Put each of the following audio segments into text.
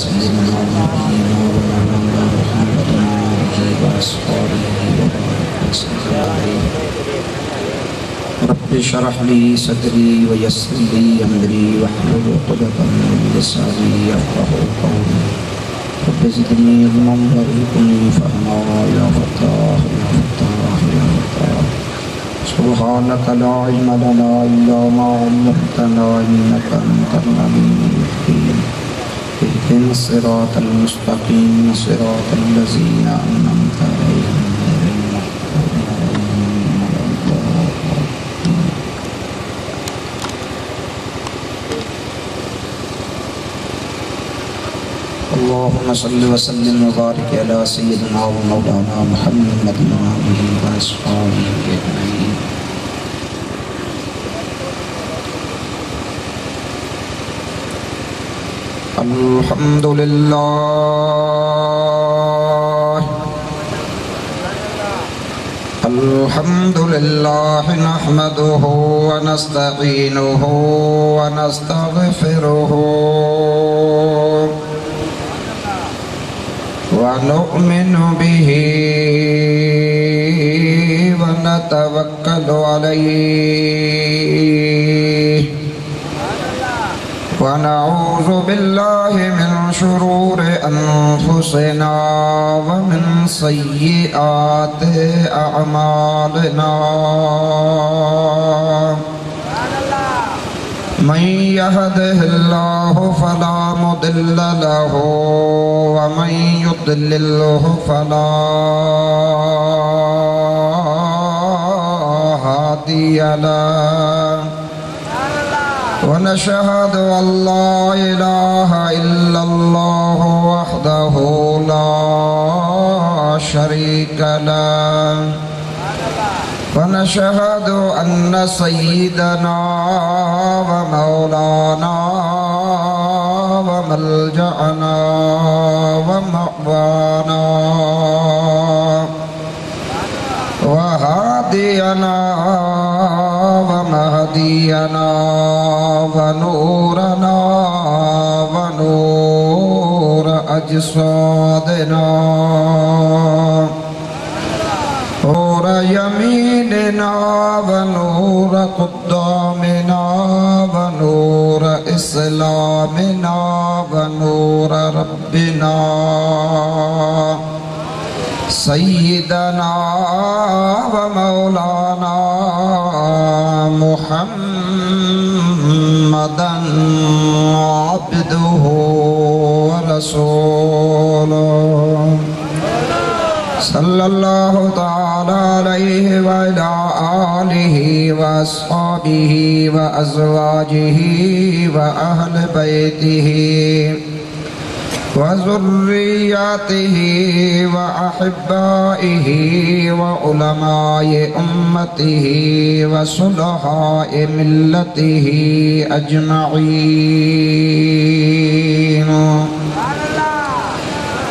सय्यिदिना व नबीना व मौलाना मुहम्मदिन आलिहि व अस्हाबिहि व बारिक वसल्लम। रब्बि शरह ली सदरी व यस्सिर ली अमरी वहलुल उक़दतम मिन लिसानी यफ़क़हू क़ौली। रब्बि ज़िदनी इल्मन वरज़ुक़नी फ़हमा या फ़त्ताह या फ़त्ताह या फ़त्ताह। सुब्हानक ला इल्म लना इल्ला मा अल्लमतना इन्नका अंतल अलीमुल हकीम। इहदिनस सिरातल मुस्तक़ीम सिरातल लज़ीना अनअमता अलैहिम गैरिल मग़्दूबि अलैहिम वलद्दाल्लीन। अल्लाहुम्मा सल्लि व सल्लिम व बारिक अला सय्यिदिना व मौलाना मुहम्मदिन व आलिहि व अस्हाबिहि अजमईन। अल्हम्दुलिल्लाह नहमदुहु व नस्तईनुहु व नस्तगफिरुहु व नु'मिनु बिही व नतवक्कलु अलैहि व नऊज़ु बिल्लाहि मिन शुरूरि अनफुसिना व मिन सय्यिआति अअमालिना। मन यहदिहिल्लाहु फला मुदिल्ल लहु व मन युद्लिल्हु फला हादिय लहु। व नशहदु अल्ला इलाहा इल्लल्लाहु वहदहु ला शरीक लहु व नशहदु अन्न सय्यिदना व मौलाना व मल्जअना व मअवाना व हादियना व महदियना व नूरना व नूर अजसादिना नूर यमीनिना व नूर क़ुद्दामिना व नूर इस्लामिना व नूर रब्बिना सय्यिदना व मौलाना मुहम्मदन अब्दुहु व रसूलुहु सल्लल्लाहु तआला अलैहि व अला आलिहि व अस्हाबिहि व अज़वाजिहि व अहलि बैतिहि व ज़ुर्रिय्यतिहि व अहिब्बाइहि व उलमाए उम्मतिहि व सुलहाए मिल्लतिहि अजमईन।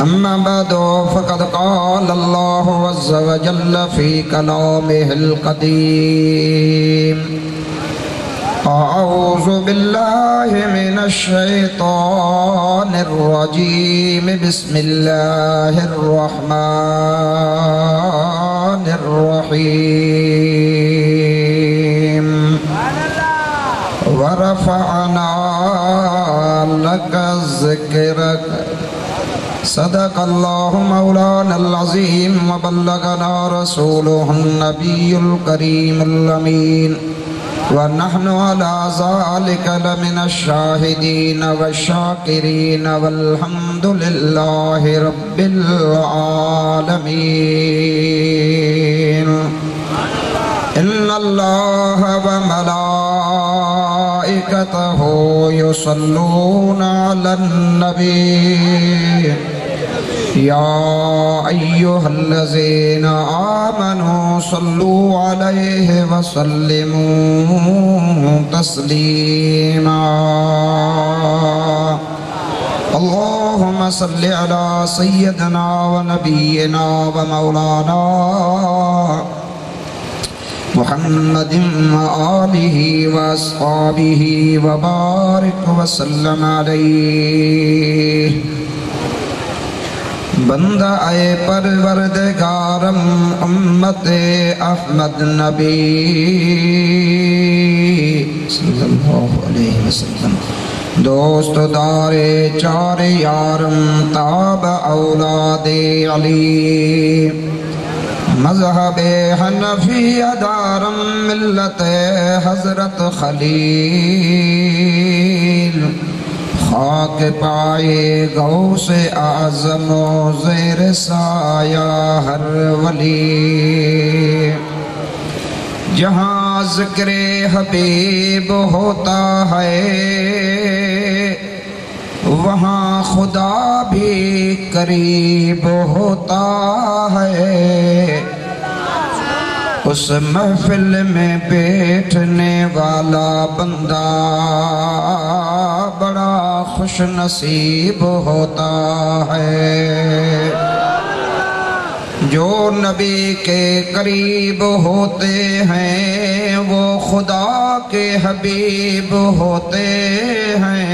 अम्मा बअदु फ़क़द क़ाल अल्लाहु अज़्ज़ व जल्ल फ़ी कलामिहिल क़दीम। अऊज़ु बिल्लाहि मिनश शैतानिर रजीम। बिस्मिल्लाहिर रहमानिर रहीम। व रफ़अना लका ज़िक्रक। सदक़ल्लाहु मौलानल अज़ीम व बल्लगना रसूलुहुन नबियुल करीमुल अमीन व नहनु अला ज़ालिका लमिनश शाहिदीन वश्शाकिरीन वल्हम्दुलिल्लाहि रब्बिल आलमीन। इन्नल्लाहा व मलाइकतहु युसल्लूना अलन नबी या अय्युहल्लज़ीना आमनू सल्लू अलैहि व सल्लिमू तस्लीमा। अल्लाहुम्मा सल्लि अला सय्यिदिना व नबिय्यिना व मौलाना मुहम्मदिन व आलिहि व अस्हाबिहि व बारिक व सल्लम अलैहि। बंदा आए परवरदिगारम उम्मत अहमद नबी सल्लल्लाहु अलैहि वसल्लम दोस्त दारे चार यारम ताब औलादे अली मज़हब हनफी अदारम मिल्लत हजरत खलील खाक पाए गौ से आज़म ज़ेर साया हर वली जहाँ ज़िक्र हबीब होता है वहाँ खुदा भी करीब होता है। उस महफिल में बैठने वाला बंदा बड़ा खुश नसीब होता है। जो नबी के करीब होते हैं वो खुदा के हबीब होते हैं।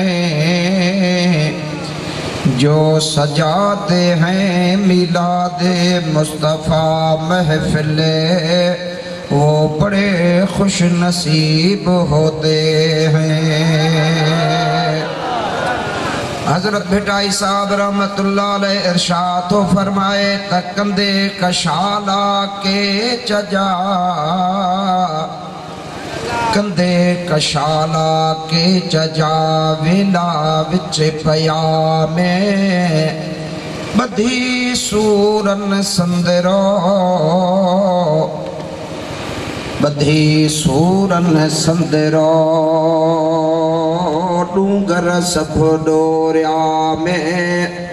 जो सजाते हैं मिलादे मुस्तफ़ा महफिले वो बड़े खुश नसीब होते हैं। हजरत भिटाई साहब रहमतुल्लाह अलैह इरशाद तो फरमाए तकंदे कशाला के चजा कंदे कशाला के चजा विला विच पया में बधी सूरन संदरो बधी सूरन संदरो डूंगर सब डोरिया में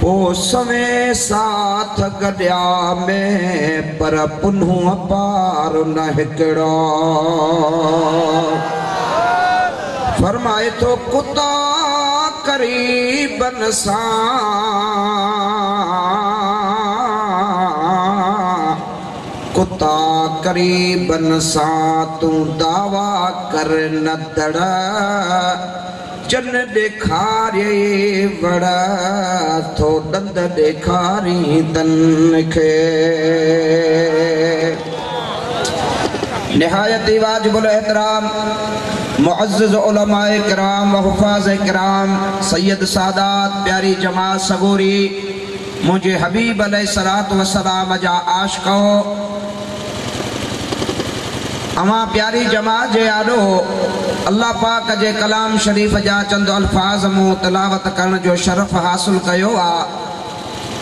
पोसवे साथ गड्या में पर पुन्हू पार न हिकड़ो फरमाए तो कुत्ता करीबन सा कुत्ता करीबन सा तू दावा कर न दड़ा चन देखारे बड़ा तो दंद देखारी तन खे निहायत वाजिबुल एहतराम मुअज़्ज़ज़ उलमाए किराम व हुफ़ाज़ किराम सैयद सादात प्यारी जमात सगोरी मुझे हबीब अलैहिस्सलातु वस्सलाम जा आशिको अमा प्यारी जमात जे आडो अल्लाह पाक जे कलाम शरीफ जा चंद अल्फाज मु तिलावत करण जो शरफ हासिल कयो आ।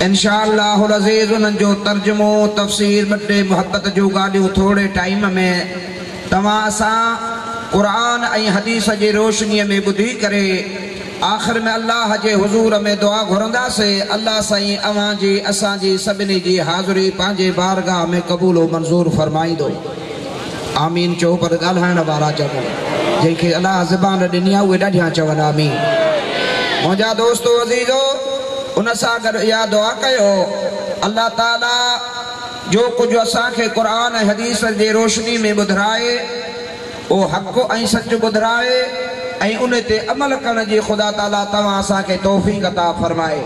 इंशाअल्लाहुल अज़ीज़ उन जो तर्जुमो तफसीर बटे मोहब्बत जो गालियों थोड़े टाइम में तमां सा कुरान ऐं हदीस जी रोशनी में बुधी करे आखिर में अल्लाह जे हुजूर में दुआ घुरंदासीं। अल्लाह साईं अवां जी असां जी सभिनी जी हाज़िरी पंहिंजे बारगाह में क़बूल मंज़ूर फरमाईंदो। आमीन चो पर ॻाल्हाइण वारा चवो जंहिंखे अल्लाह ज़बान ॾिनी आहे उहे ॾाढियां चवनि आमीन। मुंहिंजा दोस्तो अज़ीज़ो उन सां गॾु इहा दुआ कयो अल्लाह ताला जो कुझु असांखे क़ुरान ऐं हदीस जे रोशनी में ॿुधाए वो हक़ ऐं सच ॿुधाए ऐं उन ते अमल करण जी खुदा ताला तव्हां असांखे तौफ़ीक़ अता फरमाए।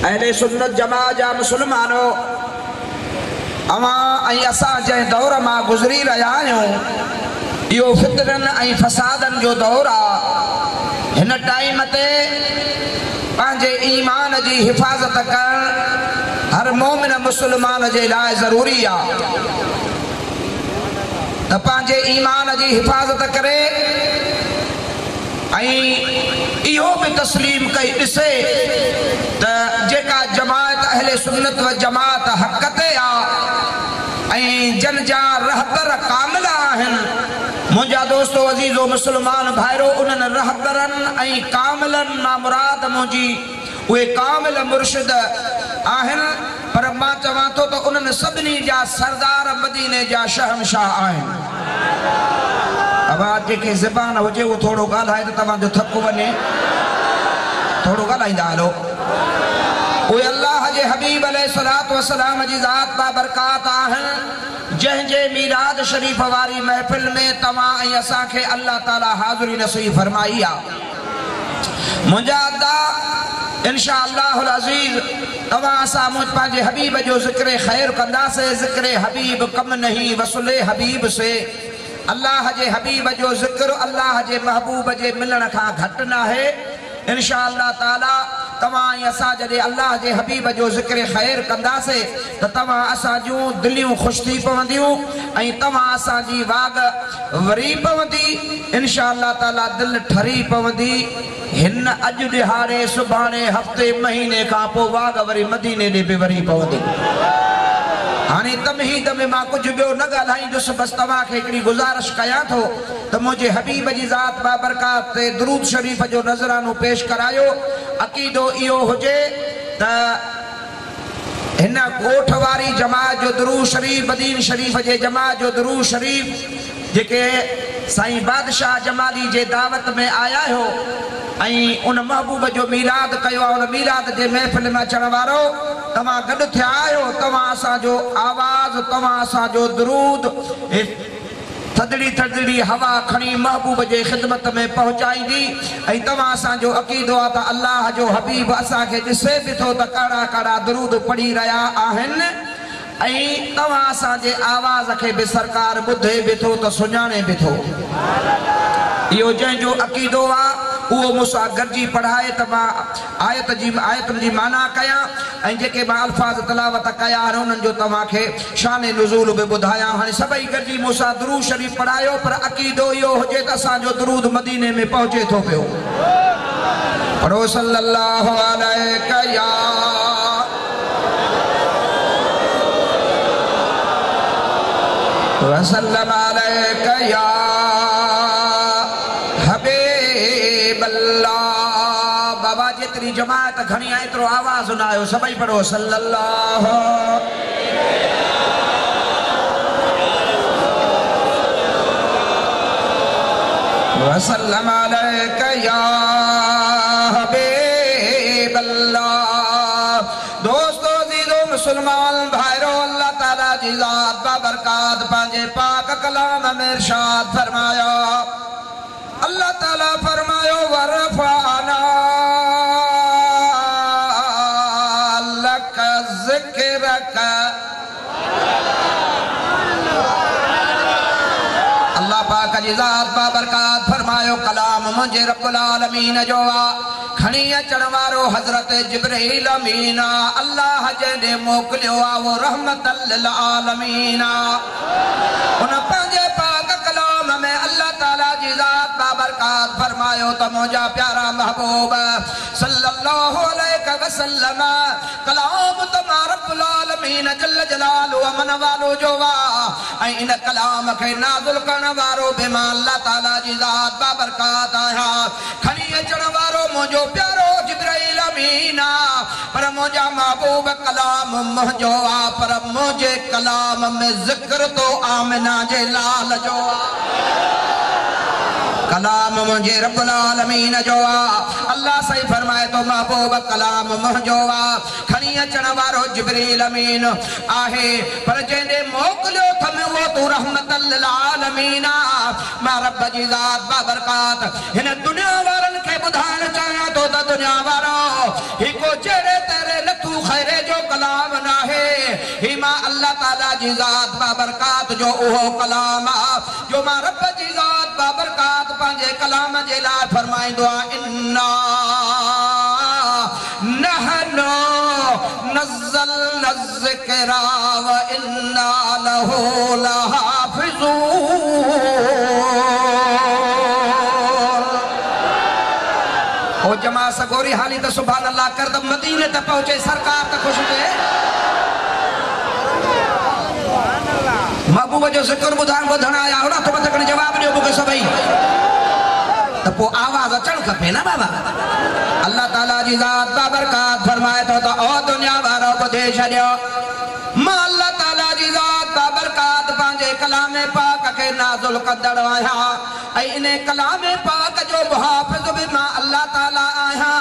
अहले सुन्नत जमात जा मुस्लमानो अवां ऐं असां जंहिं दौर मां गुज़री रहिया आहियूं इहो फितरनि ऐं फसादनि जो दौर आहे। हिन टाइम ते पंहिंजे ईमान जी हिफ़ाज़त करणु हर मोमिन मुस्लमान जे लाइ ज़रूरी आहे त पंहिंजे ईमान जी हिफ़ाज़त करे ऐं इहो बि तस्लीम कई ॾिसे त जेका जमात अहले सुन्नत व जमात हक़ ते आहे ऐं जन जा रहबर कामिल आहिनि। मुंहिंजा दोस्तो अज़ीज़ो मुस्लमान भाइरो उन्हनि रहबरनि ऐं कामिलनि मां मुराद मुंहिंजी उहे कामिल मुर्शिद आहिनि पर मां चवां थो त उन्हनि सभिनी जा सरदार मदीने जा शहंशाह आहिनि। आवाज़ जेके ज़बान हुजे उहो थोरो ॻाल्हाए त तव्हांजो थकु वञे थोरो ॻाल्हाईंदा हलो। उहे अल्लाह जे हबीब अलैहिस्सलातु वस्सलाम जी ज़ात बाबरकात आहिनि जंहिंजे मीलाद शरीफ वारी महफ़िल में तव्हां ऐं असांखे अल्लाह ताला हाज़िरी नसीब फरमाई आहे। मुंहिंजा अदा इंशाअल्लाहुल अज़ीज़ तवां सा मुझ पांजे हबीब जो ज़िक्र खैर कंदासे। ज़िक्र हबीब कम नहीं वसुले हबीब से। अल्लाह जे हबीब जो ज़िक्र अल्लाह जे महबूब जे मिलण का घट ना है। इंशाअल्लाह ताला तवां असा जदे अल्लाह जे हबीब जो ज़िक्र खैर कंदासे तो तवां असा जूं दिलियों खुश थी पवंदियों ऐं तवां असा जी वाग वरी पवंदी। इंशाअल्लाह ताला दिल ठरी पवंदी। हिन अज दिहाड़े सुभाणे हफ्ते महीने का पो वाग वरी मदीने दे बि वरी पवंदी। हाने तमहीद में मां कुछ बियो न ॻाल्हाईंदुसि, बस तव्हां खे हिकिड़ी गुज़ारिश कयां थो त मुंहिंजे हबीब जी ज़ात बाबरकात ते दुरूद शरीफ़ जो नज़रानो पेश करायो। अक़ीदो इहो हुजे त हिन ॻोठ वारी जमात जो दुरूद शरीफ़ मदीन शरीफ़ जे जमात जो दुरूद शरीफ़ जेके साईं बादशाह जमाली जे दावत में आया हो ऐं उन महबूब जो मीलाद कयो आहे, उन मीलाद जे महफ़िल में अचण वारो तव्हां गॾु थिया आहियो। तव्हां असांजो आवाज़ तव्हां असांजो दुरूद थदड़ी थदड़ी हवा खणी महबूब जे ख़िदमत में पहुचाईंदी ऐं तव्हां असांजो अक़ीदो आहे त अल्लाह जो हबीब असांखे ॾिसे बि थो त कड़ा कड़ा दुरूद पढ़ी रहिया आहिनि ऐं तव्हां असांजे आवाज़ खे बि सरकार ॿुधे बि थो त सुञाणे बि थो। इहो जंहिंजो अक़ीदो आहे उहो मूंसां गॾिजी पढ़ाए त मां आयतुनि जी माना कयां ऐं जेके मां अल्फाज़ तलावत कया आहिनि उन्हनि जो तव्हांखे शान नुज़ूल बि ॿुधायां। हाणे सभई गॾिजी मूंसां दुरूद शरीफ़ पढ़ायो, पर अक़ीदो इहो हुजे त असांजो दुरूद मदीने में पहुचे थो पियो। पढ़ो सल्लल्लाहु अलैहि या वसल्लम अलैहि या बाबा जेतरी जमात घणी आहे एतिरो आवाज़ न आयो। सभई पढ़ो सल्लल्लाहु वसल्लम अलैका या हबीबल्लाह। दोस्तों अज़ीज़ो मुसलमान भाइरो, अल्लाह ताला जी ज़ात बाबरकात पंहिंजे पाक कलाम में इरशाद फरमाया। अल्लाह ताला फरमायो वरफाना लक ज़िक्रक। अल्लाह पाक जी ज़ात बाबरकात फरमायो कलाम मुंहिंजे रब्बुल आलमीन जो आहे। खणी अचण वारो हज़रत जिब्रील अमीन आहे। अल्लाह जंहिं मोकिलियो आहे वो रहमतल लिल आलमीन आहे। उन पंहिंजे पाक कलाम में अल्लाह ताला जी ज़ात बाबरकात फरमायो त मुंहिंजा प्यारा महबूब सल्लल्लाहु अलैहि वसल्लम कलाम त रब्बुल आलमीन जल्ल जलालु अमन वालो जो आहे ऐं इन कलाम खे नाज़िल करण वारो बि मां अल्लाह ताला जी ज़ात बाबरकात आहियां। खणी अचण वारो मुंहिंजो प्यारो जिब्रील अमीन आहे, पर मुंहिंजा महबूब कलाम मुंहिंजो आहे, पर मुंहिंजे कलाम में ज़िक्र तो आमिना जे लाल जो आहे। कलाम मुंहिंजे रब्बुल आलमीन जो आहे। अल्लाह सही फरमाए तो महबूब कलाम मुंहिंजो आहे। खणी अचण वारो जिब्रील अमीन आहे, पर जंहिं मोकिलियो अथमि उहो तू रहमतल लिल आलमीन आहे। मां रब जी ज़ात बाबरकात हिन दुनिया वारनि खे ॿुधाइण चाहियां थो त दुनिया वारो हिकु जहिड़े तेरे लथू खैरे जो कलाम न आहे। ही मां अल्लाह ताला जी ज़ात बाबरकात जो उहो कलाम आहे जो मां रब जी ज़ात बाबरकात पंहिंजे कलाम जे लाइ फरमाईंदो आहे। इन्ना नहनु नज़्ज़लना ज़िक्रा व इन्ना लहू लहाफ़िज़ून। ओ जमा सगोरी हाली त सुभान अल्लाह कर त मदीने त पहुचे सरकार त खुश थिए। महबूब जो ज़िक्र ॿुधण आया हो न त मत कण जवाब ॾियो मूंखे सभई त पोइ आवाज़ अचणु खपे न बाबा। अल्लाह ताला जी ज़ात बाबरकात फरमाए थो त ओ दुनिया वारो ॿुधे छॾियो। मां अल्लाह ताला जी ज़ात बाबरकात जे कलाम पाक के नाज़िल कंदड़ आहियां ऐं इन कलाम पाक जो मुहाफ़िज़ भी मां अल्लाह ताला आहियां।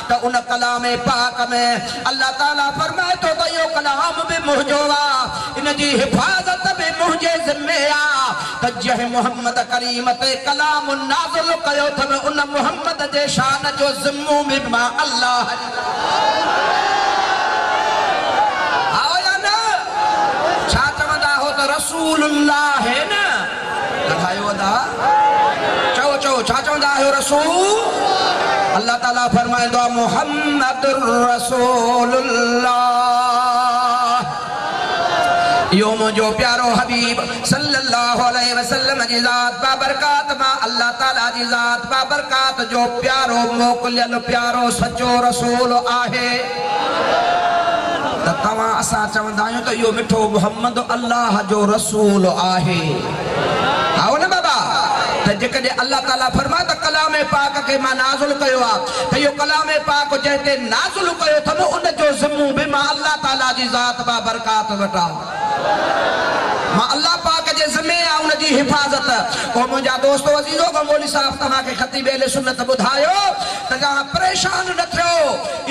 त उन कलाम पाक में अल्लाह ताला फरमाए थो त इहो कलाम भी मुंहिंजो आहे, इन जी हिफ़ाज़त भी मुंहिंजे ज़िम्मे आहे। त जंहिं मुहम्मद करीम ते कलाम नाज़िल कयो अथव उन मुहम्मद जे शान जो ज़िम्मो भी मां अल्लाह रसूलुल्लाह है ना। चो चो छा चवंदा आहियो रसूल? अल्लाह ताला फरमाईंदो मुहम्मदुर रसूलुल्लाह। यो मुंहिंजो प्यारो हबीब सल्लल्लाहु अलैहि वसल्लम जी ज़ात बाबरकात मां अल्लाह ताला जी ज़ात बाबरकात जो प्यारो मोकिलियल प्यारो सचो रसूल आहे। तव्हां असां चवंदा आहियूं त इहो मिठो मुहम्मद अल्लाह जो रसूल आहे। आओ न बाबा, त जेकॾहिं अल्लाह ताला फरमाए त कलाम पाक खे मां नाज़िल कयो आहे त इहो कलाम पाक जंहिं ते नाज़िल कयो अथव उन जो ज़िम्मो बि मां अल्लाह ताला जी ज़ात बाबरकात वटां मां अल्लाह पाक जे ज़िम्मे आहे, उन जी हिफ़ाज़त। ओ मुंहिंजा दोस्तो अज़ीज़ो गमोली साहब तव्हांखे ख़तीब अहले सुन्नत ॿुधायो त तव्हां परेशान न थियो।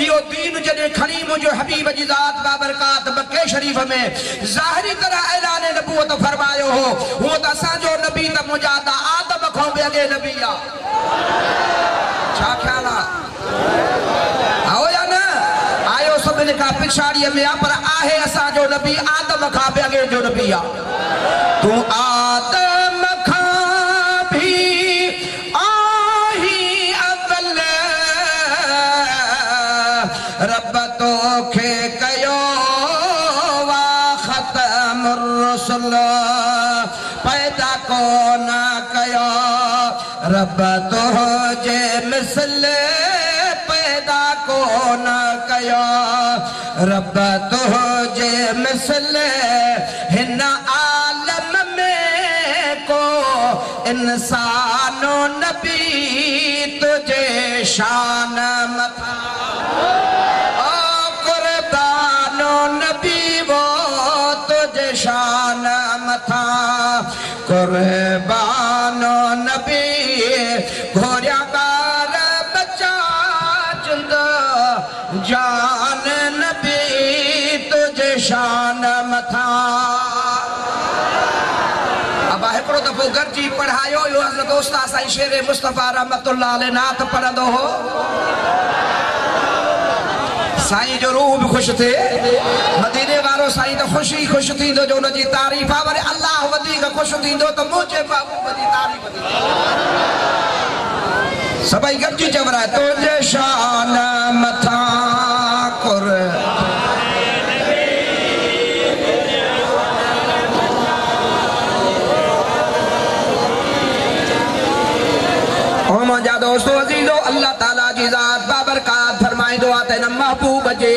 इहो दीन जॾहिं खणी मुंहिंजो हबीब जी ज़ात बाबरकात मके शरीफ़ में ज़ाहिरी तरह ऐलान नबूवत फरमायो हो। हूअं त असांजो नबी त मुंहिंजा त आदम खां बि अॻे नबी आहे। छा ख़्याल आहे? आओ या न आयो सभिनी खां पिछाड़ीअ में आहे पर आहे असांजो नबी आदम खां बि अॻे जो नबी आहे। तूं आदम खां भी आही अव्वल रब तोखे कयो वा ख़तमुर रुसूल पैदा कोन कयो रब तुंहिंजे मिसल पैदा कोन कयो रब तुंहिंजे मिसल हिन आलम में को इंसानो नबी तुझे शान मथा कुर्बानो नबी वो तुझे शान मथा कुर्बानो नबी घोरिया बार बचा जुंद जान नबी तुझे शान मथा। अब हिकिड़ो दफ़ो गॾिजी पढ़ायो इहो हज़रत उस्ताद साईं शेर मुस्तफ़ा रहमतुल्लाह अलैह नात पढ़ंदो हो। साईं जो रूह भी खुश थे, मदीने वारो साईं तो खुश ही खुश थींदो जो उनजी तारीफ़ आहे। वरी अल्लाह वधीक खुश थींदो त मुंहिंजे महबूब जी तारीफ़ थींदी। सभई गॾिजी चवराए तुंहिंजे शान मथा कुर मुंहिंजा दोस्तो अज़ीज़ो अल्लाह ताला जी ज़ात बाबरकात फरमाईंदो आहे त हिन महबूब जे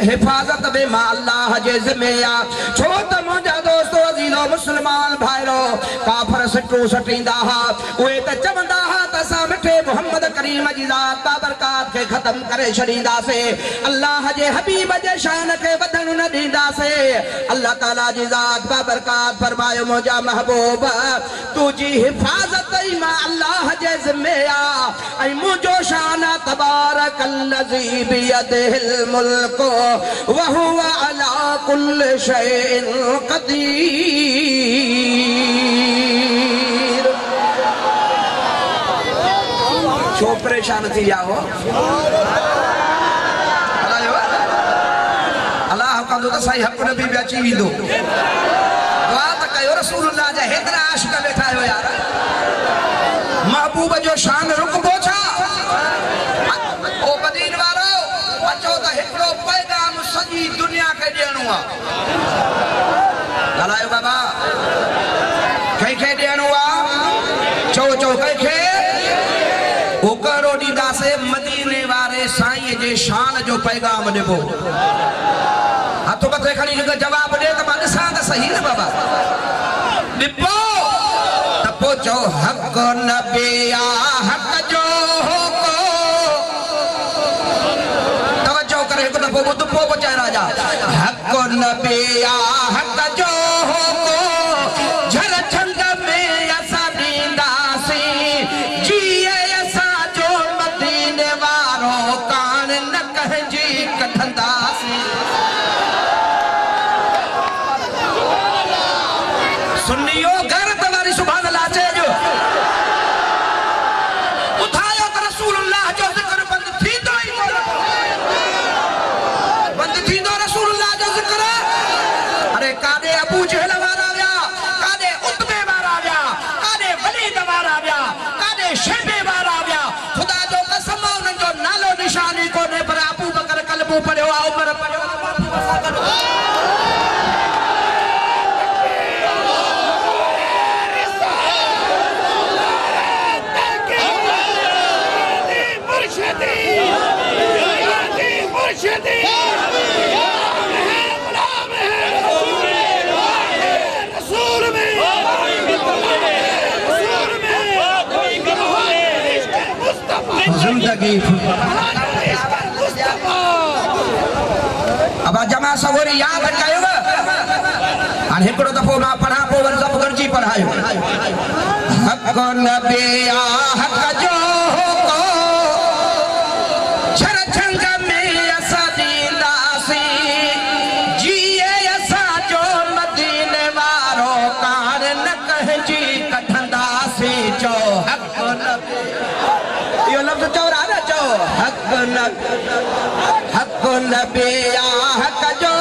हिफ़ाज़त में मां अल्लाह जे ज़िम्मे आहे। छो त मुंहिंजा दोस्तो अज़ीज़ो मुस्लमान भाइरो काफ़र सिटूं सटींदा हुआ उहे त चवंदा हुआ त असां मिठे मुहम्मद करीम जी ज़ात बाबरकात खे ख़त्म करे छॾींदासीं, अल्लाह जे हबीब जे शान खे वधण न ॾींदासीं। अल्लाह ताला जी ज़ात बाबरकात फरमायो मुंहिंजा महबूब तुंहिंजी हिफ़ाज़त ई मां अल्लाह जे ज़िम्मे आहे ऐं मुंहिंजो शान तबारकल्लज़ी बियदिहिल मुल्क व हुव अला कुल्लि शैइन क़दीर। छो परेशान थी विया हो? अलाह कंदो त साईं हक़ नबी बि अची वेंदो। दुआ त कयो रसूलुल्लाह जा हेतिरा आशिक़ वेठा आहियो यार, महबूब जो शान रुकबो छा? ओ बदीन वारो अचो त हिकिड़ो पैगाम सॼी दुनिया खे ॾियणो आहे। ॻाल्हायो बाबा, कंहिंखे ॾियणो आहे? चओ चओ कंहिंखे? वो करो ॾींदासीं मदीने वारे साईं जे शान जो पैगाम ॾिबो। हथ मथे खणी जवाब ॾे त मां ॾिसां त सही न बाबा। ॾिबो त पोइ चओ हक़ नबी आ हक़ जो होको। तवज्जो करे हिकु दफ़ो ॿुध पोइ ॿुधाए राजा। हक़ नबी आ हक़ जो होको कहजी कठंदासी सुनियो घर तवारी सुभान अल्लाह चेजो उठायो त रसूलुल्लाह जो जिक्र बंद थींदो ही कोन बंद थींदो रसूलुल्लाह जो जिक्र अरे कादे अबू जहल वारा आया कादे उतबे वारा आया कादे वलीद वारा आया कादे शैबे वारा आया खुदा जो कसम उन जो नालो निशानी कोने पर अबू बकर कलमो पढ़ियो उमर पढ़ियो जिंदगी अब जमा सगोरी याद कयो अन हिकड़ो दफो मां पढ़ा पो वर सब गरजी पढ़ायो हक नबी आ हक जो को छर छंग में असा दींदासी जिए असा जो मदीने वारो कार न कहजी कठंदासी चो हक नबी यो लफ्ज चौरा न चो हक नबी आ हक जो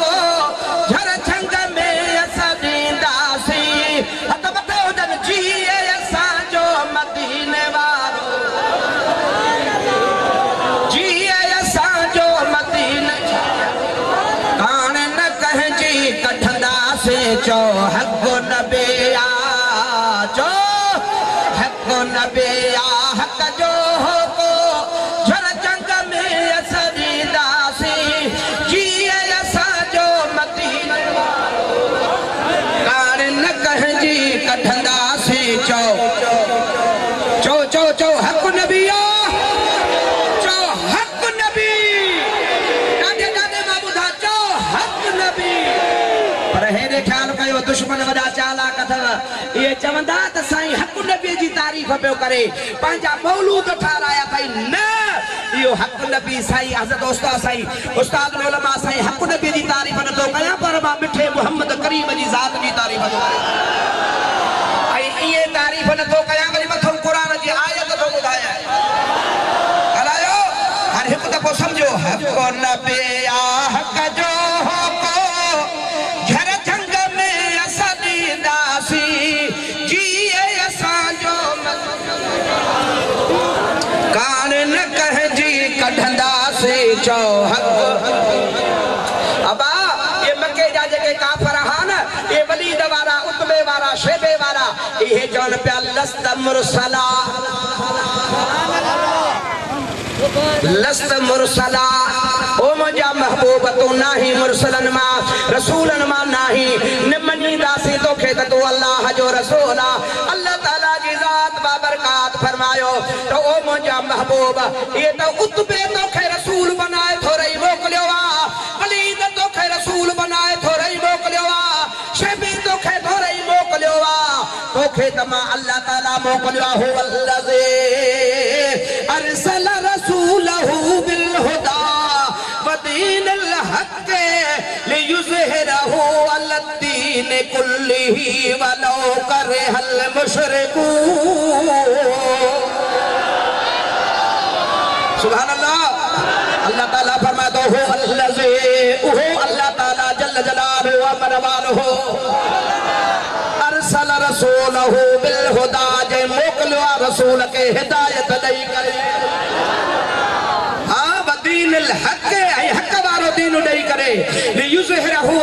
को झर छंग में असा दींदासी हथ मथे हुजन जिए असा जो मदीने वारो जिए असा जो मदीने कान न कहजी कठंदासी चो हक नबी आ चो हक नबी आ हक जो को झर चंग में असा दींदासी जिए असा जो मदीने कान न कहजी कठंदासी चो चो चो चो हक नबी आ चो हक नबी डाडे डाडे मां बुधा चो हक नबी पर हेरे ख्याल कयो दुश्मन वडा चालाक अथव ये चवंदा त साईं हक नबी जी तारीफ पियो करे पंहिंजा मौलूद ठाराया अथई न इहो हक नबी साईं हज़रत उस्ताद उलमा साईं हक नबी जी तारीफ नथो कयां पर मां मिठे मोहम्मद करीम जी ज़ात जी तारीफ थो कयां ऐं इहे तारीफ नथो कयां वरी मथो क़ुरान जी आयत थो ॿुधायां हलायो हाणे हिकु दफ़ो सम्झो हक नबी आ हक जो को झर झंग में असां ॾींदासी जिए असां जो कान न कहजी कढंदासी चो हक अबा ये मके जा जेके काफर आन ये वलीद वारा उतबे वारा शैबे वारा इहे चवन पिया लस्त मुरसला लस्त मुरसला ओ मुंहिंजा महबूब तू नाही मुरसलन मां रसूलन मां नाही निमनीदासी तोखे त तू अल्लाह जो रसूल आ अल्लाह ताला जी ज़ात बाबरकात फरमायो तो ओ मुंहिंजा महबूब ये तो उतबे तोखे रसूल बनाए थो रही मोकलियो आ वलीद तोखे रसूल बनाए थो रही मोकलियो आ शैबी तोखे थो रही मोकलियो आ तोखे त मां अल्लाह ताला मोकलियो आ हु अल्लज़ी अरसल रसूलहु बिल हुदा वदीनिल हक़ लियुज़हिरहु अलद्दीन कुल्लिही वलौ करहल मुशरिकून सुभान अल्लाह अल्लाह ताला फरमातो हो अल्लज़ी ओहो अल्लाह ताला जल्ल जलालहु व मरवालहु अरसल रसूलहु बिल हुदा जे मोकलियो रसूल के हिदायत ॾेई करे हां वदीनिल हक़ ऐं हक़ वारो दीन ॾेई करे लियुज़हिरहु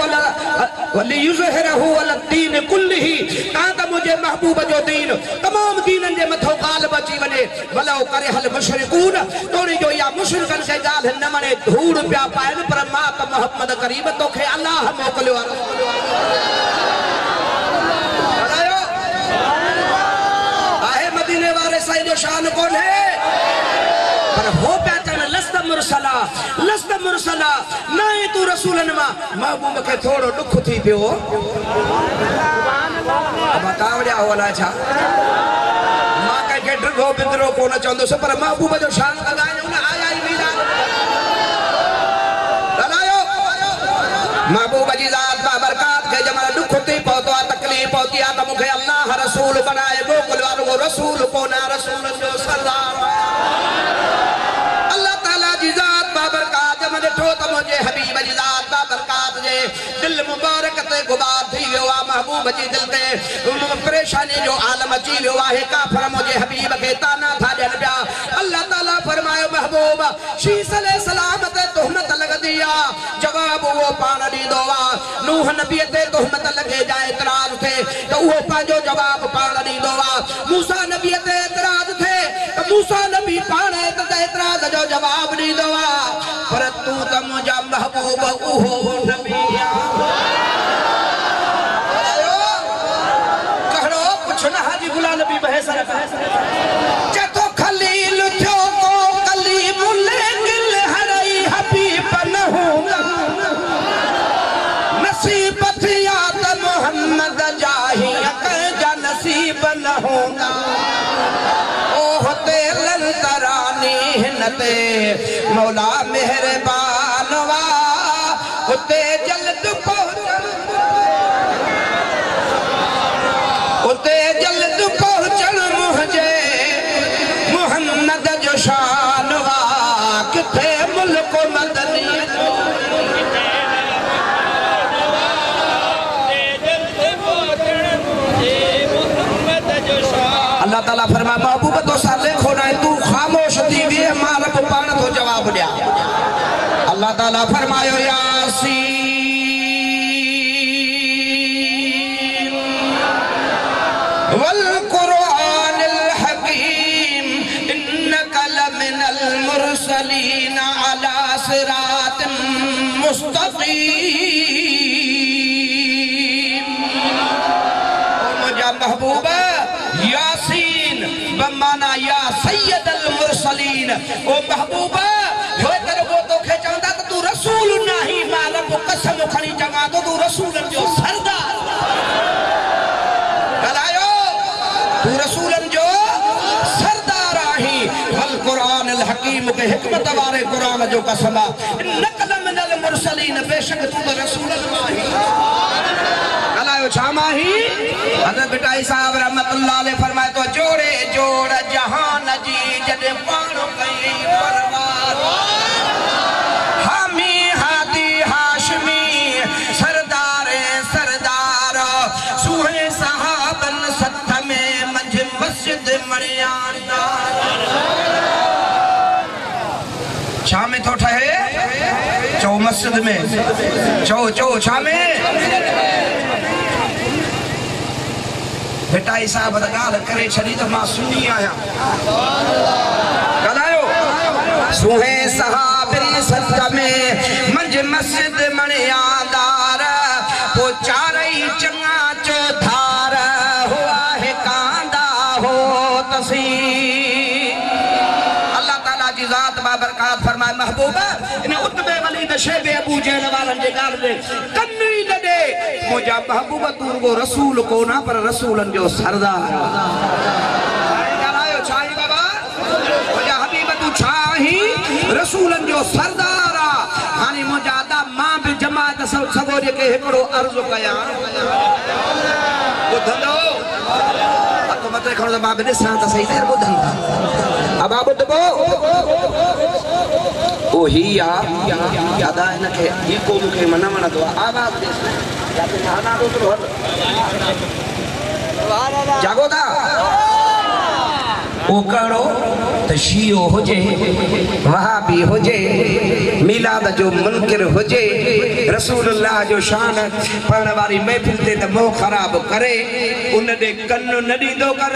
अलद्दीन कुल्लिही तां त मुंहिंजे महबूब जो दीन तमाम दीननि जे मथो ग़ालिब अची वञे वलौ करहल मुशरिकून तोड़ी जो या मुशरिकनि खे ॻाल्हि न मणे धूड़ पिया पाइनि पर मां त मोहम्मद करीम तोखे अल्लाह मोकिलियो आहे मदीने वारे साईं जो शान कोन्हे पर हो पिया चवनि लस्त मुरसला न तू रसूलन मां महबूब खे थोड़ो दुख थी पियो बतावड़िया हो अलाए छा मां कंहिंखे ड्रिगो बिंदरो कोन चवंदुसि पर महबूब जो शान ॻाल्हाइण आया ई मीरा महबूब जी ज़ात बाबरकात के जमाना दुख होती पहुंचो तकलीफ होती आ तो मुझे अल्लाह रसूल बनाए मोकल वालो रसूल को ना रसूल जो सरदार अल्लाह ताला जी ज़ात बाबरकात जब ॾिठो त मुंहिंजे हबीब जी ज़ात बाबरकात जे दिल मुबारक ते गुबार थी वियो आहे महबूब जी दिल ते परेशानी जो आलम अची वियो आहे काफ़िर मुंहिंजे हबीब खे ताना था ॾियनि पिया अल्लाह ताला फरमायो महबूब शीस अलैहिस्सलाम ते तुहमत लॻंदी आहे जवाब वो पाण ॾींदो आहे नूह नबी ते तुहमत लॻे जा एतराज़ थे त उहो पंहिंजो जवाब पाण ॾींदो आहे मूसा नबी ते एतराज़ थे त मूसा नबी पाण एतराज़ जो जवाब ॾींदो आहे पर तूं त मुंहिंजा महबूब उहो नबी कहिड़ो कुझु न हाजी गुलाम नबी बहसर चतो खलील थियो को कलीम लेकिन हरई हबीब न हूंदा नसीब थिया त मोहम्मद जाही कंहिंजा नसीब न हूंदा ओह ते लंतरानी हिन ते मौला मेहरबान वा उते जल्द पहुंचण मुंहिंजे मुहम्मद जो शान वा किथे मुल्क मदनी अल्लाह ताला फरमा महबूब तो साले खोना तू खामोश थी वे मां रब पाण तो जवाब दिया अल्लाह ताला फरमायो यासीन वल कुरानिल हकीम इन्नका लमिनल मुरसलीन अला सिरातिम मुस्तकीम ओ मुझा महबूबा यासीन बमाना या सैयदल मुरसलीन ओ महबूबा हो तेरे वो तो खे चवंदा त तू रसूल नहीं मालूम कसम खणी चवा तो तू रसूलन जो सरदार गलायो तू रसूलन जो सरदार आही वल कुरानिल हकीम के हिकमत वाले कुरान जो कसम इन्नका लमिनल मुरसलीन बेशक तू रसूलन माही छामाही हज़रत बिटाई साहब रहमतुल्लाह अलैह फरमाए तो जोड़े जोड़ जहान जी जदे पाण कई परवार हामी हादी हाशमी सरदार सरदार सूहे सहाबन सत्थ में मंझ मस्जिद मणियाना छा में तो ठहे चो मस्जिद में चो छा में बेटाई साहब गाल करे छड़ी तो मां सुनी आया गलायो सुहे सहाबिन सत्थ में मंझ मस्जिद मणियादार पो चारई चंगा चो धार हुआ है कांदा हो तसी अल्लाह ताला जी ज़ात बाबरकात फरमाए महबूबा इन उतबे वलीद शेबे अबू जहल वालन जे गाल दे कन्नी न दे मुझा महबूबा तू को रसूल को ना पर रसूलन जो सरदार गलायो छाई बाबा मुझा हबीब तू छाही रसूलन जो सरदार हाने मुझा दा मां भी जमात सगो जे के एकड़ो अर्ज कया बुधंदो तो मत खण मां भी ॾिसां त सही देर बुधंदा अब बुधबो ओ ही या यादा इनके ये को मुखे मना मना तो आवाज दे या ते नहाना दो तो जागो दा ओ करो त शियो होजे वहाबी होजे मिलाद जो मुनकिर होजे रसूलुल्लाह जो शान पढ़ण वाली महफिल ते त मोह खराब करे उन दे कन न दीदो कर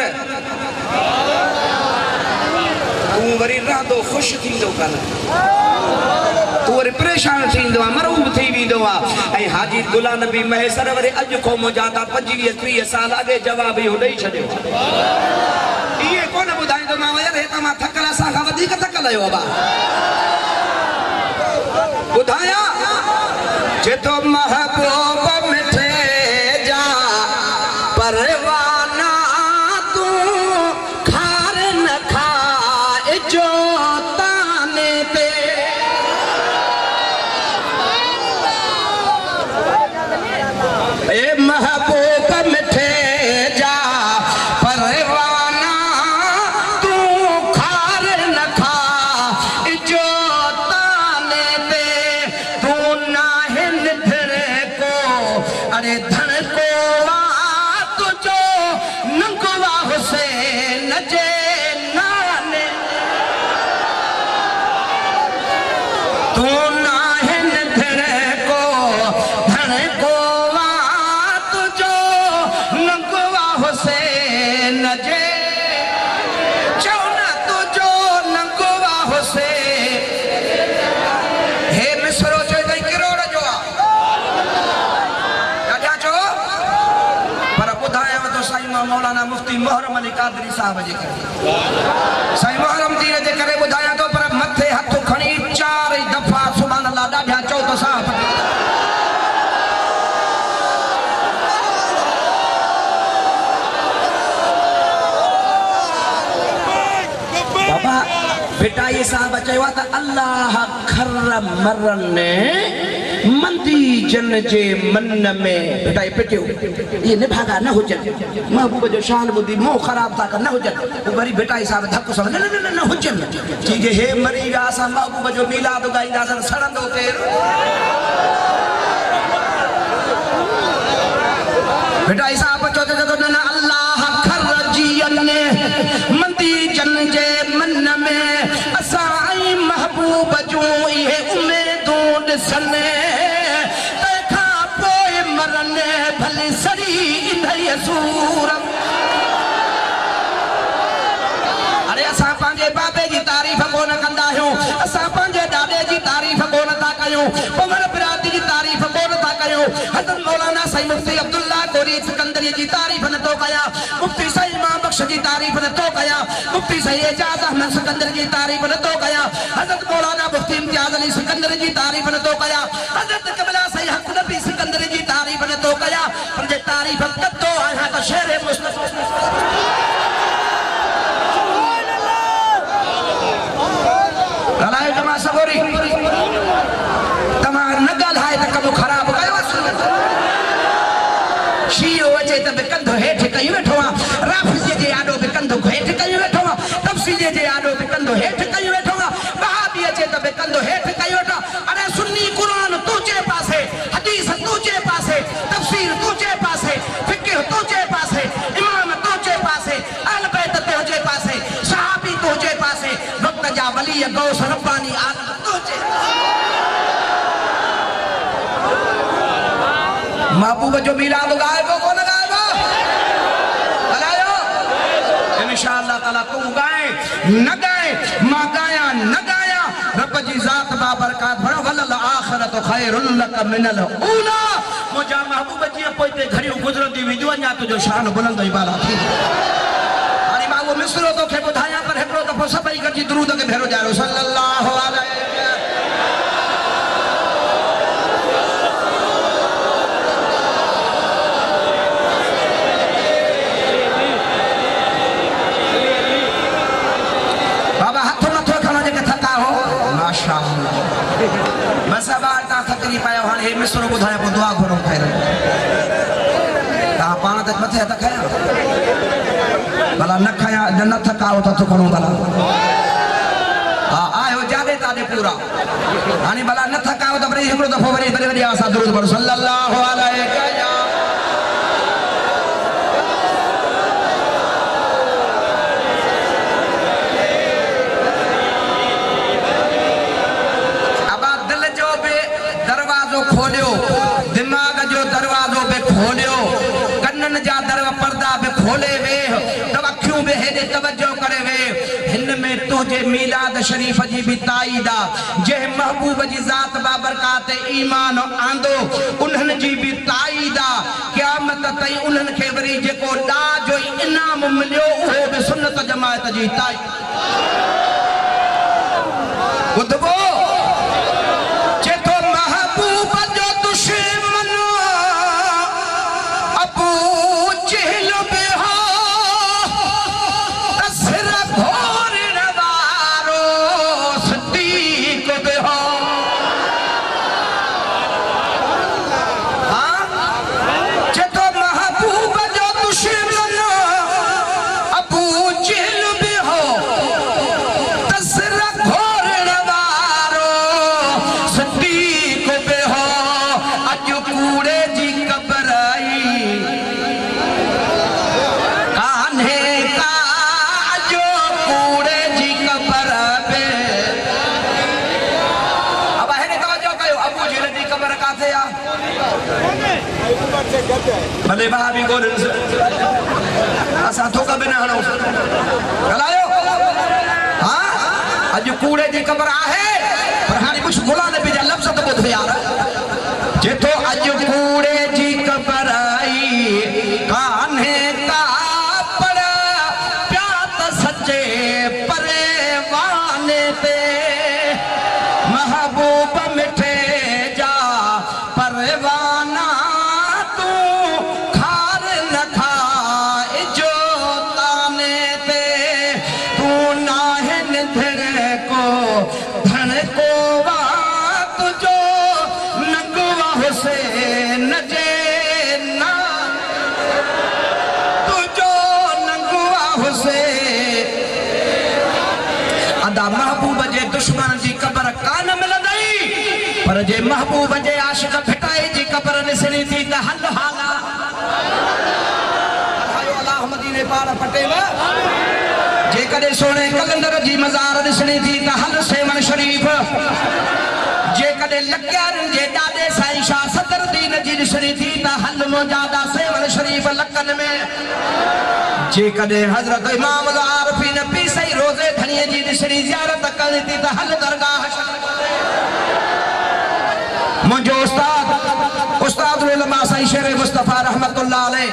तू वरी रादो खुश थींदो कर तू वरी परेशान थींदो मरूब थी वेंदो ऐं हाजी गुलाम नबी महसर वरी अॼु खो मुजाता 25-30 साल अॻे जवाब इहो ॾेई छॾियो इहे कोन ॿुधाईंदो मां यार हे त मां थकल असां खां वधीक थकल आहियो बाबा ॿुधाया जेतो महबूब मिठे जा परवाना तू खार न खाए जो ताने ते नजे नाने तू ना है धड़े को धड़े को तुझो नगवा हुसैन नजे चौना तुझो नगवा हुसैन हे मिसरो चो तई किरोड़ जो क्या चो पर बुधाया तो साईं मौलाना मुफ्ती मुहर्रम अली कादरी साहब जे करे साईं मुहर्रम जी जे करे बुधाया तो पर मथे हथ खणी 4 दफा सुभान अल्लाह ॾाढा चओ तो साहब बाबा बेटा ये साहब चयो त अल्लाह खर मरन मंदी जन जे मन में बेटा ये पिटियो ये निभागा न हुजन महबूब जो शान बुद्धि मोह खराब था न हुजन वो वरी बेटा ये साहब धक्को समझ न हुजन ठीक है हे मरी विया सा महबूब जो मिलाद गाईंदा सन सड़ंदो केर बेटा ये साहब चो त न अल्लाह खर जियन मंदी जन जे मन में असा आई महबूब जो ये उम्मीदों ॾिसन तंहिंखा पोइ मरन भले सड़ी इन्हीअ सूरत अरे असां पंहिंजे बाबे जी तारीफ़ कोन कंदा आहियूं असां पंहिंजे ॾाॾे जी तारीफ़ कोन था कयूं पमर बिरादरी जी तारीफ़ कोन था कयूं हज़रत मौलाना साईं मुफ्ती अब्दुल्ला कोरी सिकंदरी जी तारीफ़ नथो कयां मुफ्ती साईं मां बख्श जी तारीफ़ नथो कयां मुफ्ती साईं एजाज अहमद सिकंदर जी तारीफ़ नथो कयां हज़रत मौलाना मुफ्ती इम्तियाज अली सिकंदर जी तारीफ़ नथो कयां हज़रत कबला साईं हक नबी सिकंदर जी तारीफ़ नथो कयां पर जे तारीफ़ कंदो आहियां त शेर मुस्तफ़ा गलाए तमा सगोरी तमा न गलाए त कम खराब कयो शीयो अचे त बि कंधो हेठि कई वेठो आहे राफ़िज़ी जे आॾो बि कंधो हेठि कई वेठो आहे तफ़सीली जे आॾो बि कंधो हेठि कई वेठो आहे वहाबी अचे त बि कंधो हेठि कई वेठो अरे सुन्नी क़ुरान तुझे पासे हदीस तुझे पासे तफ़सीर तुझे पासे फ़िक़्ह तुझे पासे इमाम तुझे पासे अहल बैत तुझे पासे सहाबी तुझे पासे वक्त जा वली गौस रब्बानी आदम तुझे महबूब जो मिलाद गायबो कोन गायबो हलायो इंशाअल्लाह ताला तू गाए न गाए मां गाया न गाया रब जी जात बाबरकात भरो वल आखिरत खैरुल लक मिनल ऊला मुजा महबूब जी पोइते घड़ियों गुजरंदी विजो न्या तुजो शान बुलंद इबाला थी हाणे मां वो मिसरो तो खे बुधाया पर एकड़ो दफो सभई गजी दुरूद के भेरो जारो सल्लल्लाहु अलैहि मसबार ता थकरी पायो हाने हे मिसरो बुधाया को दुआ घणो खैर ता पाण तक मथे त खया भला न खया न थकाओ त तो घणो भला हां आयो जादे तादे पूरा हाने भला न थकाओ त वरी हिकड़ो दफो वरी वरी आसा दुरूद पर सल्लल्लाहु अलैहि वसल्लम खोलियो दिमाग जो दरवाजो पे खोलियो कन्नन जा दरवा पर्दा पे खोले वे तवक्क्यू बे हेदे तवज्जो करे वे हिन में तुझे मिलाद शरीफ जी भी ताईदा जे महबूब जी जात बाबरकात ईमान आंदो उन्हन जी भी ताईदा क़यामत तई उन्हन के वरी जेको दा जो इनाम मिलियो वो भी सुन्नत जमात जी ताई बुधबो भले भाभी को असा थोका बिना हणो गलायो हां अज कूड़े जी कब्र आहे पर हाने कुछ गुला ने बिजा लफ्ज तो बुध यार जेतो अज कूड़े जी कब्र आई कान्हे का पड़ा प्यात सच्चे परवाने पे महबूब मिठे जा परवाना तू खार न खाए जो ताने पे तू नाहन धड़ को धन को वा तुझो नगवा हुसैन जे ना तुझो नगवा हुसैन अदा महबूब जे दुश्मन जी कब्र कान मिलंदई पर जे महबूब जे आशिक फिटाई जी कब्र निसणी थी त हल हाला आयो अल्लाह मदीने पार पटेल जे कदे सोने कलंदर जी मजार निसणी थी त हल सेवन शरीफ जे कदे लक्यार जे दादे साईं शाह सदर दीन जी निसणी थी त हल मोजादा सेवन शरीफ लकन में जे कदे हजरत इमाम आरफीन पी सही रोजे धनिए जी निसणी ज़ियारत करनी थी त हल दरगाह मुझो उस्ताद उलमा साईं शेर मुस्तफा रहमतुल्लाह अलैह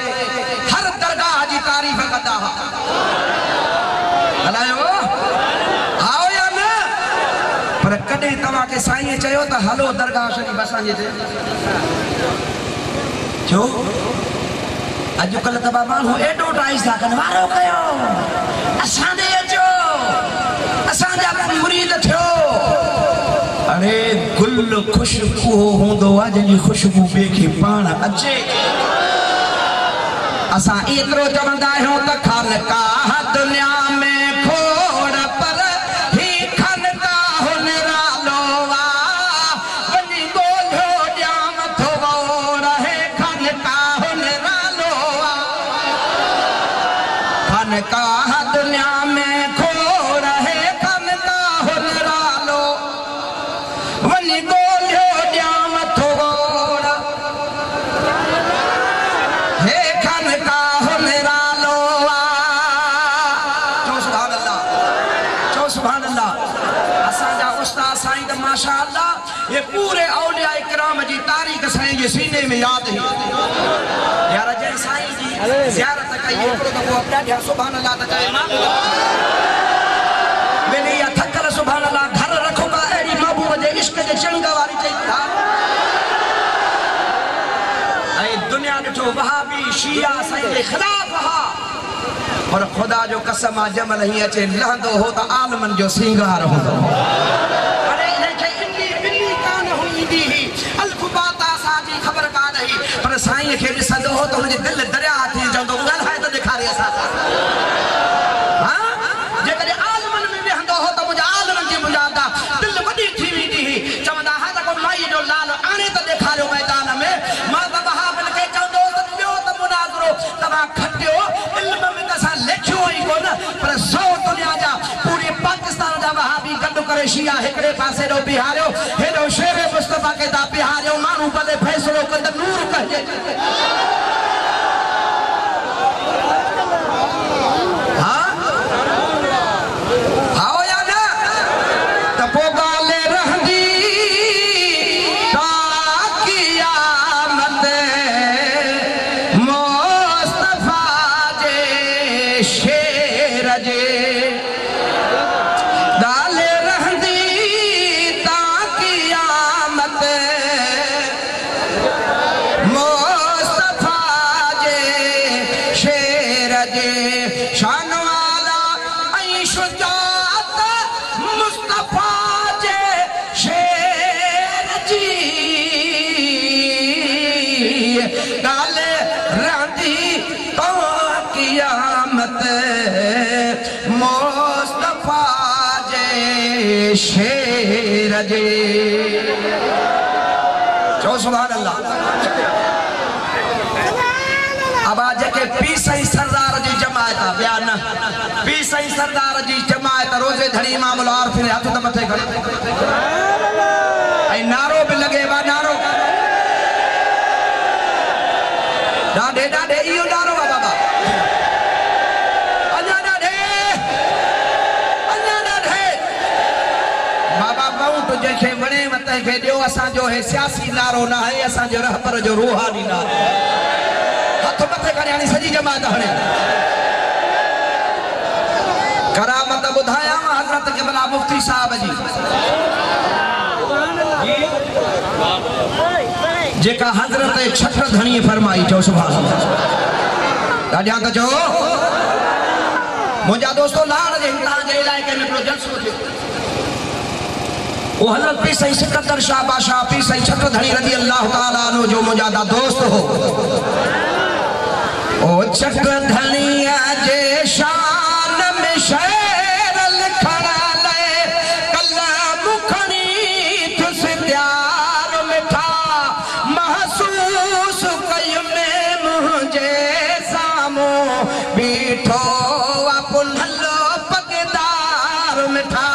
हर दरगाह जी तारीफ कंदा हा हलायो आओ या न पर कदे तवा के साईं चयो त हलो दरगाह शरीफ असां जे छो अजकल त माण्हू एडवर्टाइज था कनि वारो कयो असां ॾे अचो असांजा मुरीद थियो अरे गुल खुशबू होंदो आ जंहिंजी खुशबू ॿिए खे पाण अचे असां एतिरो चवंदा आहियूं त खानकाह दुनिया में खोड़ पर ही खानकाह निरालो आ वञी ॻोल्हियो ॼाम थो रहे खानकाह निरालो आ खानकाह दुनिया में खोड़ है खानकाह निरालो वनी बोलियो ॼाम थोड़ा हे खानकाह निरालो चो सुभान अल्लाह असांजा उस्ताद साईं त माशाअल्लाह ये पूरे औलिया इकराम जी तारीख़ साईं जे सीने में यादि है यार जय साईं जी ज़ियारत कई हिकिड़ो दफ़ो ॾाढा सुभान अल्लाह त चए मां मेरे या थकल सुभान अल्लाह घर रखो का एड़ी महबूब जे इश्क जे चंग वारी चई था ऐ दुनिया ॾिठो वहाबी शिया साईं जे ख़िलाफ़ हा पर खुदा जो कसम आ जमल ही अचे लहंदो हो त आलमन जो सिंगार हूंदो अरे इनखे इंडी बिल्ली कान हुईंदी ही अल्फ बाता साजी ख़बर कान ही पर साईं खे ॾिसंदो हो त हुनजे दिल दरिया थी जंदो ॻाल्हाए त ॾेखारे असां हां जेकॾहिं आलमन में वेहंदो हो त मुंहिंजा आलमन जी मुंहिंजा दिल वॾी थी वेंदी ही चवंदा हा त को माई जो लाल आणे त ॾेखारियो मैदान में मां त वहाबन खे चवंदो त ॿियो त मुनाज़रो तव्हां खटियो इल्म में त असां लिखियो ई कोन पर सौ दुनिया जा पूरे पाकिस्तान जा वहाबी गॾु करे शिया हिकिड़े पासे ॾो बिहारियो हेॾो शेर मुस्तफा खे था बिहारियो माण्हू भले फ़ैसिलो कंदा नूर कजे शेर जे चो सुभान अल्लाह अब आज के पी सही सरदार जी जमायत बयान पी सही सरदार जी जमायत रोजे धड़ी इमाम आरफी ने हथ त मथे खड़े नारो भी लगे बा नारो डाढे डाढे इहो डारो आहे बाबा अञा डाढे बाबा माउंट जंहिंखे वणे तंहिंखे ॾियो असांजो हे सियासी नारो न आहे असांजो रहबर जो रूहानी नारो हथ मथे करे हाणे सॼी जमात हणे करामत ॿुधायां हज़रत क़िबला मुफ्ती साहब जी जेका हज़रत छठ धणी फरमाई चओ सुभान अल्लाह ॾाढा त चओ मुंहिंजा दोस्तो लाड़ जे तव्हांजे इलाइक़े में हिकिड़ो जलसो थियो वो हज़रत पीर साईं सिकंदर शाह बादशाह पीर साईं छठ धणी रज़ी अल्लाह ताला अन्हु जो मुंहिंजा दोस्त हो ओ छठ धणीअ जे शान में शेर लिखण लाइ कलम खणी थुस त्यार मिठा महसूस कई में मुंहिंजे साम्हूं बीठो पुनलो पगदार मिठा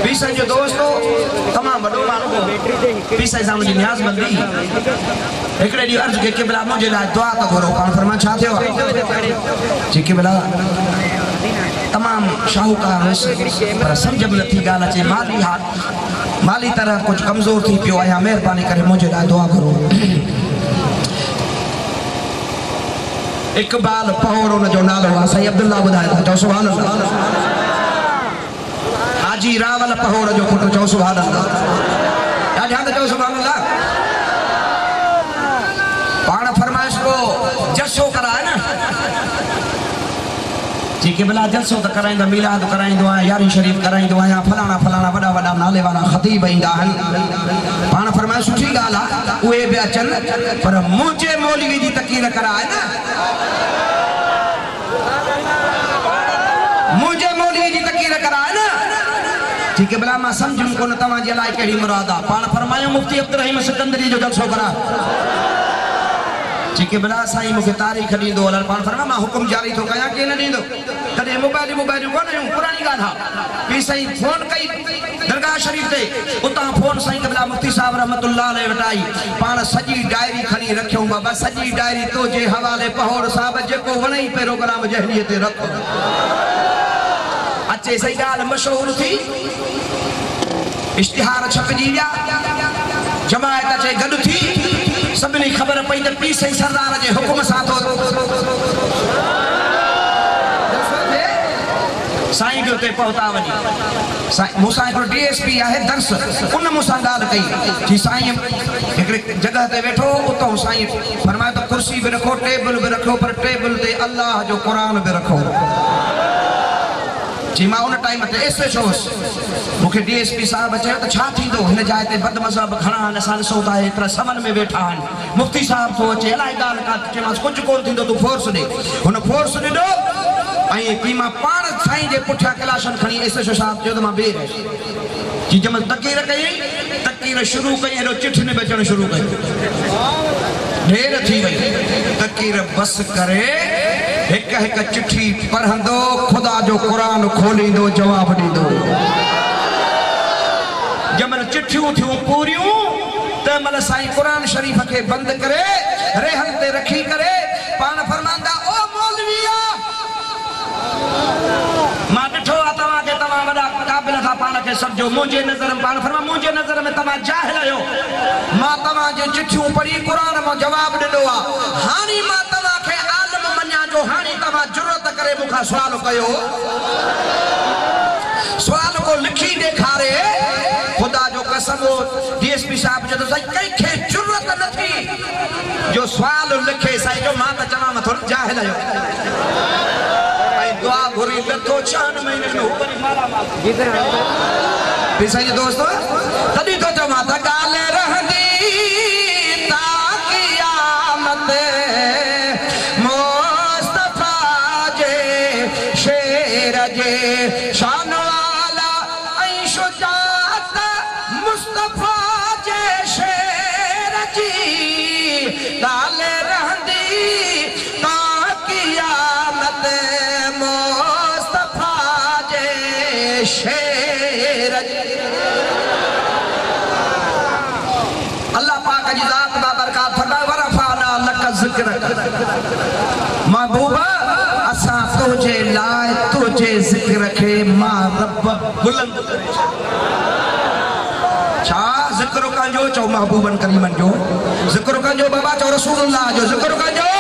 पीर साईं जो दोस्तो तमामु वॾो माण्हू पीर साईं सां मुंहिंजी नियाज़मंदी हिकिड़े ॾींहुं अर्ज़ु कई क़िबला मुंहिंजे लाइ दुआ त घुरो पाण फरमाए छा थियो आहे जी क़िबला तमामु शाहूकार हुयुसि पर सम्झ में नथी ॻाल्हि अचे माली तरह कुझु कमज़ोर थी पियो आहियां महिरबानी करे मुंहिंजे लाइ दुआ घुरो इक़बाल पहोर हुनजो नालो आहे साईं अब्दुल्ला ॿुधाए था चओ सुभान अल्लाह हाजी रावल पहोर जो पुटु चओ सुभान अल्लाह ॾाढा त चओ सुभान अल्लाह पाण फरमाइश को जलसो कराए न जी क़िबला जलसो त कराईंदो मिलाद कराईंदो आहियां यारी शरीफ़ कराईंदो आहियां फलाणा फलाणा वॾा वॾा नाले वारा ख़तीब ईंदा आहिनि पाण फरमाए सुठी ॻाल्हि आहे उहे बि अचनि पर मुंहिंजे मौलवी जी तकीर कराए न मुंहिंजे मौलवी जी तकीर कराए न जी क़िबला मां सम्झुमि कोन तव्हांजे लाइ कहिड़ी मुराद आहे पाण फरमायो मुफ्ती अब्दुल रहीम सिकंदरी जो जलसो करा जी क़िबला साईं मूंखे तारीख़ ॾींदो हलण पाण फरमायो मां हुकुम जारी थो कयां की न ॾींदो कॾहिं मोबाइलियूं कोन हुयूं पुराणी ॻाल्हि आहे पीर साईं फोन कई दरगाह शरीफ़ ते उतां फोन साईं क़िबला मुफ्ती साहब रहमतुल्लाह अलैहि वटाई पाण सॼी डायरी खणी रखियूं बाबा सॼी डायरी तो जे हवाले पहोर साहब जेको वणई प्रोग्राम जहरीअ ते रखो अचे सही ॻाल्हि मशहूर थी इश्तिहार छपजी विया जमायत अचे गॾु थी सभिनी ख़बर पई त पीर साईं सरदार जे हुकुम सां थो साईं बि उते पहुता वञी मूंसां हिकिड़ो DSP आहे दर्स उन मूंसां ॻाल्हि कई जी साईं हिकिड़े जॻह ते वेठो उतां साईं फरमायो त कुर्सी बि रखो टेबल बि रखो पर टेबल ते अल्लाह जो क़ुर बि रखो जी मां उन टाइम ते एसएच होसि मूंखे DSP साहब चयो त छा थींदो हिन जाइ ते बदमज़हब घणा आहिनि असां ॾिसूं था एतिरा समन में वेठा आहिनि मुफ्ती साहब थो अचे अलाए ॻाल्हि का चयोमांसि कुझु कोन थींदो तूं फोर्स ॾे हुन फोर्स ॾिनो ऐं की मां पाण साईं जे पुठियां कैलाशन खणी एसएच साहब चयो त मां ॿिए जी जंहिं महिल तकीर कई तकीर शुरू कई हेॾो चिठियुनि में अचणु शुरू कई ढेर थी वई तकीर बस करे हिक हिक चिठी पढ़ंदो खुदा जो कुरान खोलींदो जवाब ॾींदो जंहिं चिठियूं थियूं पूरियूं तंहिं महिल साईं कुरान शरीफ़ खे बंदि करे रेहन ते रखी करे पाण फरमाईंदा ओ मौलविया मां ॾिठो आहे तव्हांखे तव्हां वॾा क़ाबिल था पाण खे सम्झो मुंहिंजे नज़र में पाण फरमा मुंहिंजे नज़र में तव्हां जाहिल आहियो मां तव्हांजी चिठियूं पढ़ी कुरान मां जवाब ॾिनो आहे हाणे मां तव्हांखे आलम मञा जो हाणे तव्हां ज़रूरत करे मूंखां सुवाल कयो सुवाल को लिखी ॾेखारे खुदा जो कसम DSP साहब जो तो साईं कंहिंखे ज़रूरत न थी जो सुवाल लिखे साईं जो मां त चवां थो जाहिल आहियो दुआ घुरी लथो 6 महीने में ऊपरी माला माल पीर साईं जो दोस्त तॾहिं तो चवां त ॻाल्हि रहंदी ता क़यामत मुस्तफा जे शेर जे शान वाला ऐं शुजात मुस्तफा जे शेर जी ॻाल्हि रहंदी ता क़यामत मुस्तफा जे शेर जी अल्लाह जिक्र कर महबूबा असा तुझे लाए तुझे जिक्र के मां रब बुलंद करे छा जिक्र कंजो चो महबूबन करीमन जो जिक्र कंजो बाबा चो रसूलुल्लाह जो जिक्र कंजो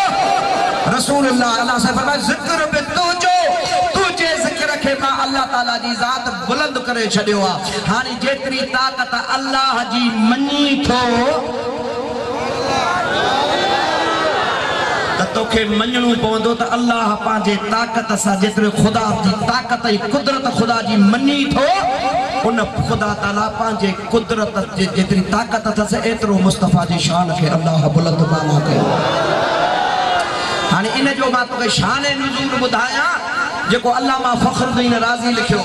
रसूलुल्लाह अल्लाह से फरमाए जिक्र बि तुझो तुझे जिक्र के मां अल्लाह ताला जी जात बुलंद करे छडियो आ हाने जेतरी ताकत अल्लाह जी मनी थो तोखे मञणो पवंदो त अल्लाह पंहिंजे ताकत सां जेतिरे ख़ुदा जी ताकत ऐं कुदरत ख़ुदा जी मञी थो उन ख़ुदा ताला पंहिंजे कुदरत जे जेतिरी ताकत अथसि एतिरो मुस्तफ़ा जी शान खे अल्लाह बुलंद बाला कयो हाणे इन जो मां तोखे शान नुज़ूल ॿुधायां जेको अल्लामा फ़खरुद्दीन राज़ी लिखियो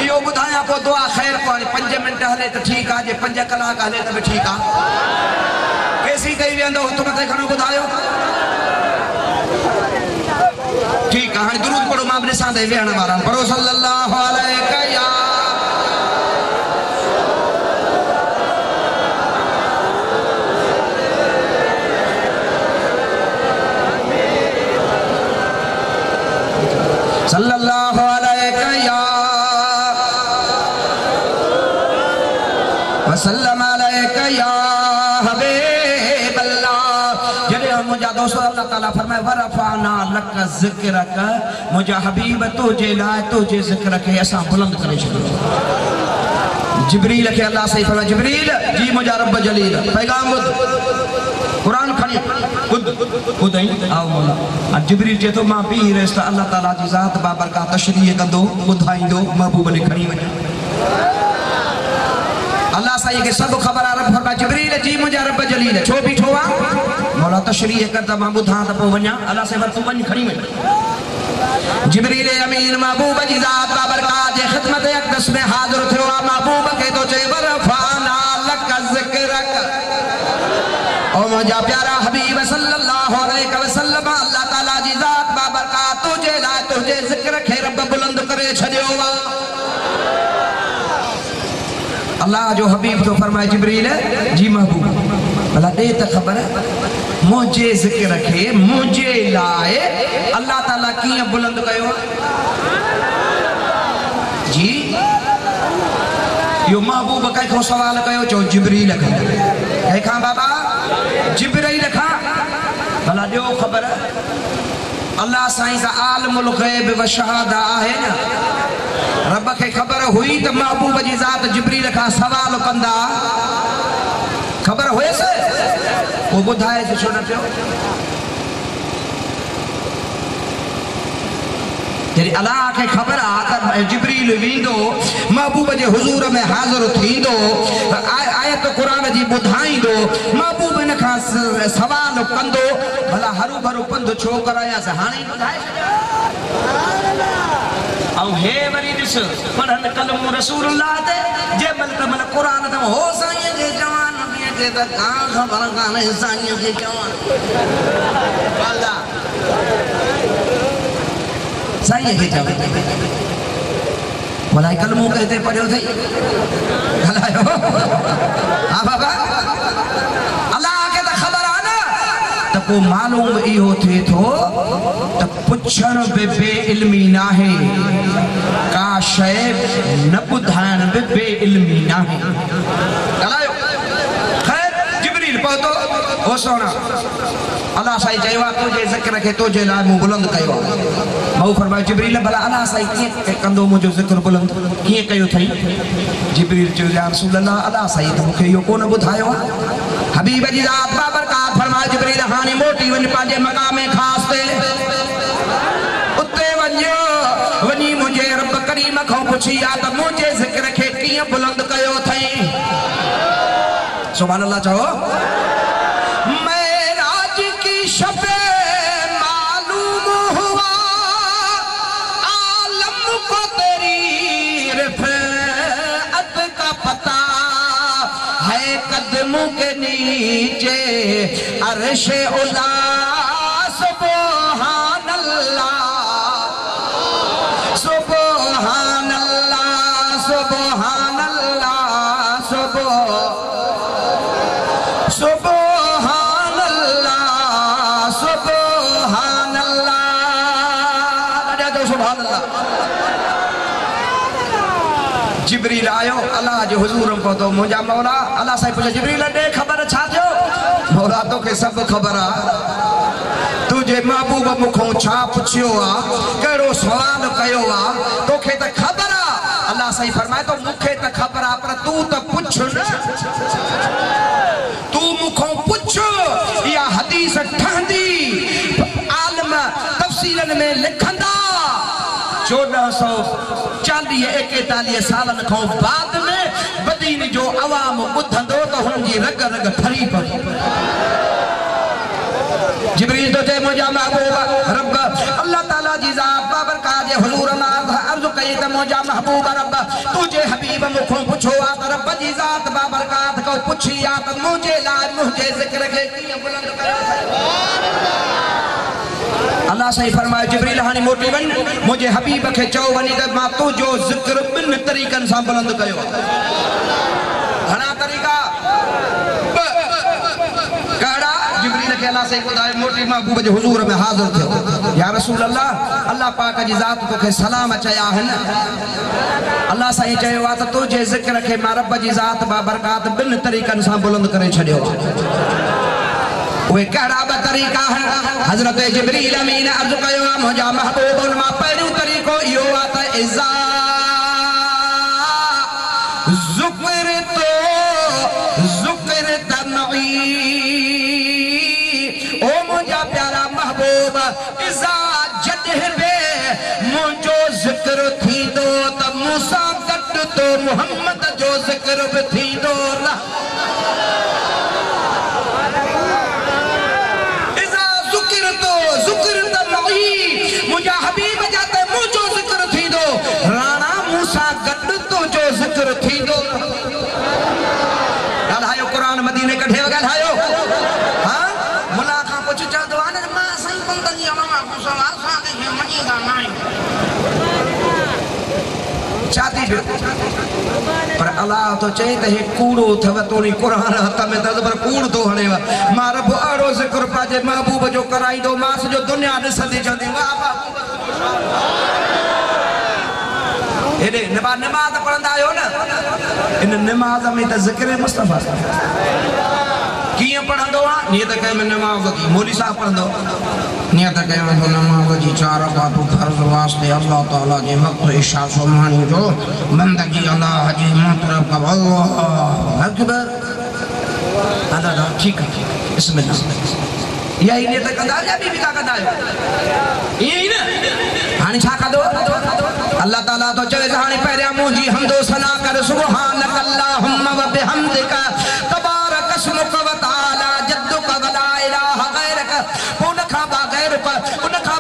इहो ॿुधायां पोइ दुआ ख़ैर को हाणे 5 मिंट हले त ठीकु आहे जे 5 कलाक हले त बि ठीकु आहे कैसी कही वेंदो तुम ते खणो ॿुधायो ठीक है दुरूद पढ़ो मां अपने साथ वेहण वारा पढ़ो सल्लल्लाहु अलैहि या सल्लल्लाहु अलैहि या वसल्लम अलैहि या मुझा दोस्तों अल्लाह ताला फरमाए वरफाना लक ज़िक्रक मुझा हबीब तुझे लाए तुझे ज़िक्र के असां बुलंद करे छॾियो जिब्रील के अल्लाह से फरमाए जिब्रील जी मुझा रब जलील पैगाम ॿुध कुरान खणी ॿुध आओ मौला जिब्रील जे तो मां पी रहियसि त अल्लाह ताला जी ज़ात बाबरकात तशरीह कंदो ॿुधाईंदो महबूब ने खणी वञे अल्लाह साईं के सब खबर आ रब फरमाए जिब्रील जी मुझा रब जलील छो बीठो आ मौला तशरीह कर त मां ॿुधां त पोइ वञा अल्लाह साईं तूं वञ खणी वञ जिब्रील अमीन महबूब जी ज़ात बाबरकात जे ख़िदमत अक़दस में हाज़िर थियो आ महबूब के तो चए वरफाना लक ज़िक्रक ओ मुझा प्यारा हबीब सल्लल्लाहु अलैहि वसल्लम अल्लाह ताला जी ज़ात बाबरकात तुझे लाए तुझे ज़िक्र खे रब बुलंद करे छडियो आ अल्लाह जो हबीब तो फरमाए जिब्रील जी महबूब भला दे त खबर मुझे जिक्र के मुझे लाए अल्लाह ताला किए बुलंद कयो जी यो महबूब कई को सवाल कयो चो जिब्रील कई खां बाबा जिब्रील खां भला दियो खबर अल्लाह साईं सा आलमुल गैब व शहादा है ना रब के खबर हुई तो महबूब जी ज़ात जिब्रील का सवाल कंदा खबर हुए से वो बुधाए से छो न पियो तेरी अल्लाह के खबर आ जिब्रील विंदो महबूब जे हुजूर में हाजिर थींदो आयत कुरान जी बुधाईंदो महबूब इन का सवाल कंदो भला हरू भरू पंध छो कराया से हाणे बुधाए औ हे वरी दिस पढ़न कलम रसूलुल्लाह ते जे मल त मल कुरान त हो साईं के जवान नबी के त का खबर काने साईं के जवान वाला साईं के जवान भला कलमो कहते पढ़ियो थई हलायो हां बाबा अल्लाह के त खबर आ ना त को मालूम इहो थे थो त पुछण बे इल्मी ना है का शय न बुधान बे इल्मी ना है हलायो खैर जिब्रील पहुतो ओ सोना अल्लाह साईं चयो तुझे ज़िक्र के तुझे लाइ मूं बुलंद कयो मां फरमायो जिब्रील भला अल्लाह साईं कीअं कंदो मुंहिंजो ज़िक्र बुलंद कीअं कयो थई जिब्रील चयो या रसूल अल्लाह अल्लाह साईं त मूंखे इहो कोन ॿुधायो हबीब जी ज़ात बाबरकात फरमायो जिब्रील हाणे मोटी वञ पंहिंजे मक़ाम ख़ास ते उते वञो वञी मुंहिंजे रब करीम खां पुछी आ त मुंहिंजे ज़िक्र खे कीअं बुलंद कयो थई सुभान अल्लाह चओ मेराज की शबे मालूम हुआ आलम को तेरी रिफ़अत का पता है कदमों के नीचे अर्श उला सुभान अल्लाह सुभान अल्लाह सुभान अल्लाह सुभान अल्लाह जिब्रील आयो अल्लाह जे हुजूर में पहुतो मुंहिंजा मौला अल्लाह साईं पुछे जिब्रील दे ख़बर छा थियो मौला तोखे सभु ख़बर आ तुझे महबूब मुखों छा पुछियो आ कहिड़ो सवाल कयो आ तोखे त ख़बर आ अल्लाह साईं फरमाए तो मूंखे त ख़बर आ पर तू त पुछ न तू मुखों पुछ या हदीस ठहंदी आलम तफसीलन में लिखंदा 1440-41 सालन खां बाद में बदीन जो अवाम ॿुधंदो त हुन जी रग रग ठरी पवे जिब्रील तो चए मुंहिंजा महबूब रब अल्लाह ताला जी ज़ात बाबरकात जे हुजूर मां अर्ज़ कई त मुंहिंजा महबूब रब तुझे हबीब मुखों पुछो आ त रब जी ज़ात बाबरकात को पुछी आ त मुंहिंजे लाइ मुंहिंजे ज़िक्र खे कीअं बुलंद कयो अल्लाह सही फरमाए जिब्रील हानी मोटी वन मुझे हबीब के चओ वनी त मां तुझो ज़िक्र बिन तरीक़न सां बुलंद कयो घणा तरीक़ा कड़ा जिब्रील के अल्लाह सही ॿुधाए मोटी महबूब जे हुजूर में हाज़िर थियो या रसूल अल्लाह अल्लाह पाक जी ज़ात तोखे सलाम चया आहिनि अल्लाह सही चयो आ त तुझे ज़िक्र के मां रब जी ज़ात बाबरकात बिन तरीक़न सां बुलंद करे छॾियो वे कड़ा ब तरीक़ा है हजरत जिब्रील अमीन अर्ज़ कयो मुंहिंजा महबूब मां पहिरियों तरीक़ो इहो आ त इज़ा ज़ुक्र तमई ओ मुंहिंजा प्यारा महबूब इज़ा जॾहिं बि मुंहिंजो ज़िक्र थींदो त मूंसां गॾु तो मुहम्मद जो ज़िक्र बि थींदो मुंहिंजा हबीब जाते मुंहिंजो ज़िक्र थींदो राणा मूंसां गॾु तुंहिंजो ज़िक्र थींदो ॻाल्हायो क़ुरान मदीने कढे ॻाल्हायो हा मुला खां पुछ चवंदो आहे न मां साईं बंदगी अलाह मुसला असांखे मञीदा न आहियूं शादी पर अल्लाह तो चए त हे कूड़ो अथव तोरी क़ुरान हथ में त पर कूड़ थो हणेव मां रब अहिड़ो ज़िक्र पंहिंजे महबूब जो कराईंदो मां सॼो दुनिया ॾिसंदी चवंदी वाह हेॾे नमाज़ पढ़ंदा आहियो न इन नमाज़ में त ज़िक्र मुस्तफ़ा कीअं पढ़ंदो आहे नियत कयो में नमाज़ जी मौली साहब पढ़ंदो नियत कयो में नमाज़ जी 4 रकातूं फर्ज़ वास्ते अल्लाह ताला जे वक़्त इशा सुभाणे जो बंदगी अल्लाह जी मुतरफ का अल्लाह अकबर अल्लाह ठीक है बिस्मिल्लाह यही नियत कंदा या बि का कंदा आहियो यही न हाणे छा कंदो अल्लाह ताला तो चवे हाणे पहिरियां मुंहिंजी हमदो सना कर सुभानक अल्लाहुम्म व बिहम्दिका तबारक अस्मुक व तआला जद्दुक व ला इलाहा गैरक उन खां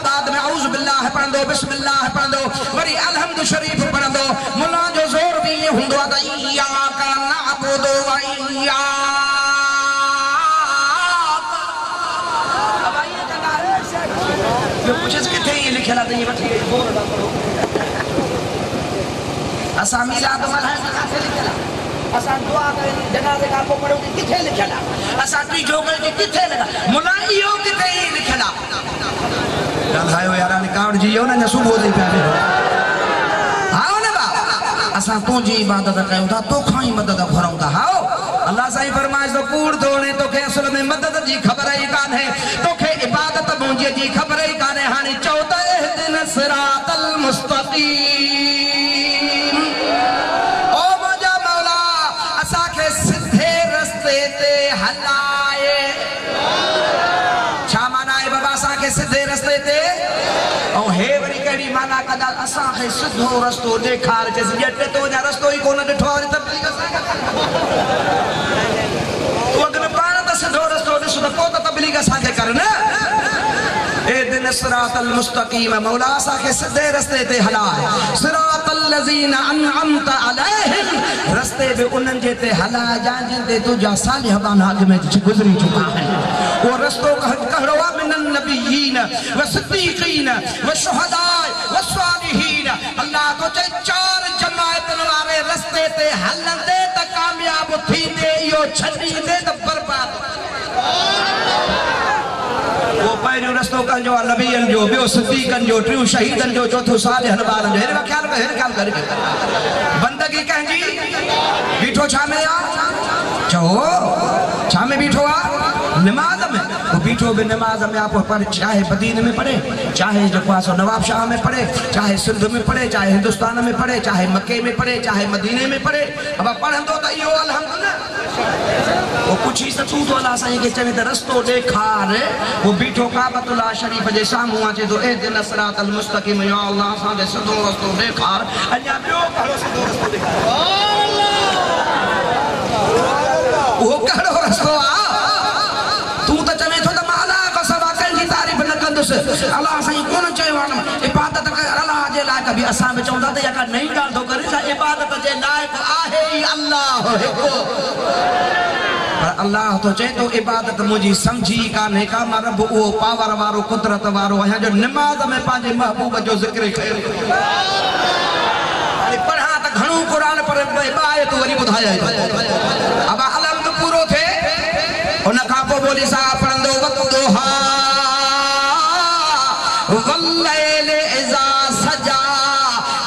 बाद में औज़ बिल्लाह पढ़ंदो बिस्मिल्लाह पढ़ंदो वरी अलहम्द शरीफ पढ़ंदो मुल्ला जो ज़ोर भी ये हुंदो आ त इय्याका नअबुदु व इय्याका कुछ किथे ये लिखियल आहे त ये वठी ज़ोर दा पढ़ो असा मिलाद मल्हाए किथे लिखियल आहे असा दुआ करे जनाज़े खां पोइ पढ़ो किथे लिखियल आहे असा टीजो करे किथे लगा मुला इहो किथे लिखियल आहे ॻाल्हायो यार निकावड़ जी हो न सुबुह जी पिया हाओ न बाबा असा तुंहिंजी इबादत कयूं था तोखां ई मदद घुरूं था हाओ अल्लाह साईं फरमाए तो कूड़ थोड़े तोखे असल में मदद जी ख़बर ई कान्हे तोखे इबादत मुंहिंजी जी ख़बर ई कान्हे हाणे चओ त इहदिन सिरातल मुस्तक़ीम ओ मुंहिंजा मौला असांखे सिधे रस्ते ते हलाए छा माना आहे बाबा असांखे सिधे रस्ते ते ऐं हे वरी कहिड़ी माना कंदा असांखे सिधो रस्तो ॾेखार चइसि ॼट तो वञा रस्तो ई कोन ॾिठो आहे त तूं अॻु पाण त सिधो रस्तो ॾिस त पोइ त तबलीग असांखे कर न इहदिन सिरातल मुस्तक़ीम मौला असांखे सिधे रस्ते ते हलाए सिरातल लज़ीना अनअमत अलैहिम रस्ते बि उन्हनि जे ते हलाए जंहिं ते तुंहिंजा सालिह बाना अॻु में गुज़री चुका आहिनि वो रस्तो कहिड़ो आहे मिनन नबियीन व सिद्दीक़ीन व शुहदाए व सालिहीन अल्लाह तो चए 4 जमायतन वारे रस्ते ते हलंदे त कामयाब थींदे इहो छॾींदे त बर्बाद वो पहिरियों रस्तो कंजो नबीअन जो, ॿियो सिद्दीक़न जो, टियों शहीदन जो, चौथों सालिहन ॿारनि जो। हेॾे ख्याल कर बंदगी कंहिंजी बीठो छा में आ? चओ छा में बीठो आ? नमाज में। वो बीठो भी नमाज में आप पढ़े, चाहे मदीने में पढ़े, चाहे जो पासो नवाब शाह में पढ़े, चाहे सिंध में पढ़े, चाहे हिंदुस्तान में पढ़े, चाहे मक्के में पढ़े, चाहे मदीने में पढ़े। अब पढ़ंदो त इहो अल्हम्दुलिल्लाह। वो कुछ ही सचूं तो अल्लाह साईं के चवे त रस्तो ॾेखार। वो बीठो काबतुल्लाह शरीफ जे साम्हूं अचे तो इहदिना सिरातल मुस्तक़ीम, या अल्लाह असांखे सिधो रस्तो ॾेखार। अञा ॿियो कहिड़ो सिधो रस्तो ॾेखार? वो कहिड़ो रस्तो आ? तू तो चवे थो त मां अल्लाह को सवा कंहिंजी तारीफ़ न कंदुसि। अल्लाह साईं कोन चयो आहे इबादत कर अल्लाह जे लाइक़ बि। असां बि चवंदा त या नई ॻाल्हि थो करे, इबादत जे लाइक़ आहे ई अल्लाह हिकु। पर अल्लाह तो चए तो इबादत मुझी समझी कान्हे का, मां रब उहो पावर वारो कुदरत वारो आहियां जो नमाज में पंहिंजे महबूब जो ज़िक्र कयो। पढ़ा त घणो क़ुरान पर बाए तो वरी ॿुधाया। अब अलम तो पूरो थे उन खां पोइ बोली सा पढ़ंदो वक़्तुहा वल्लैल इज़ा सजा।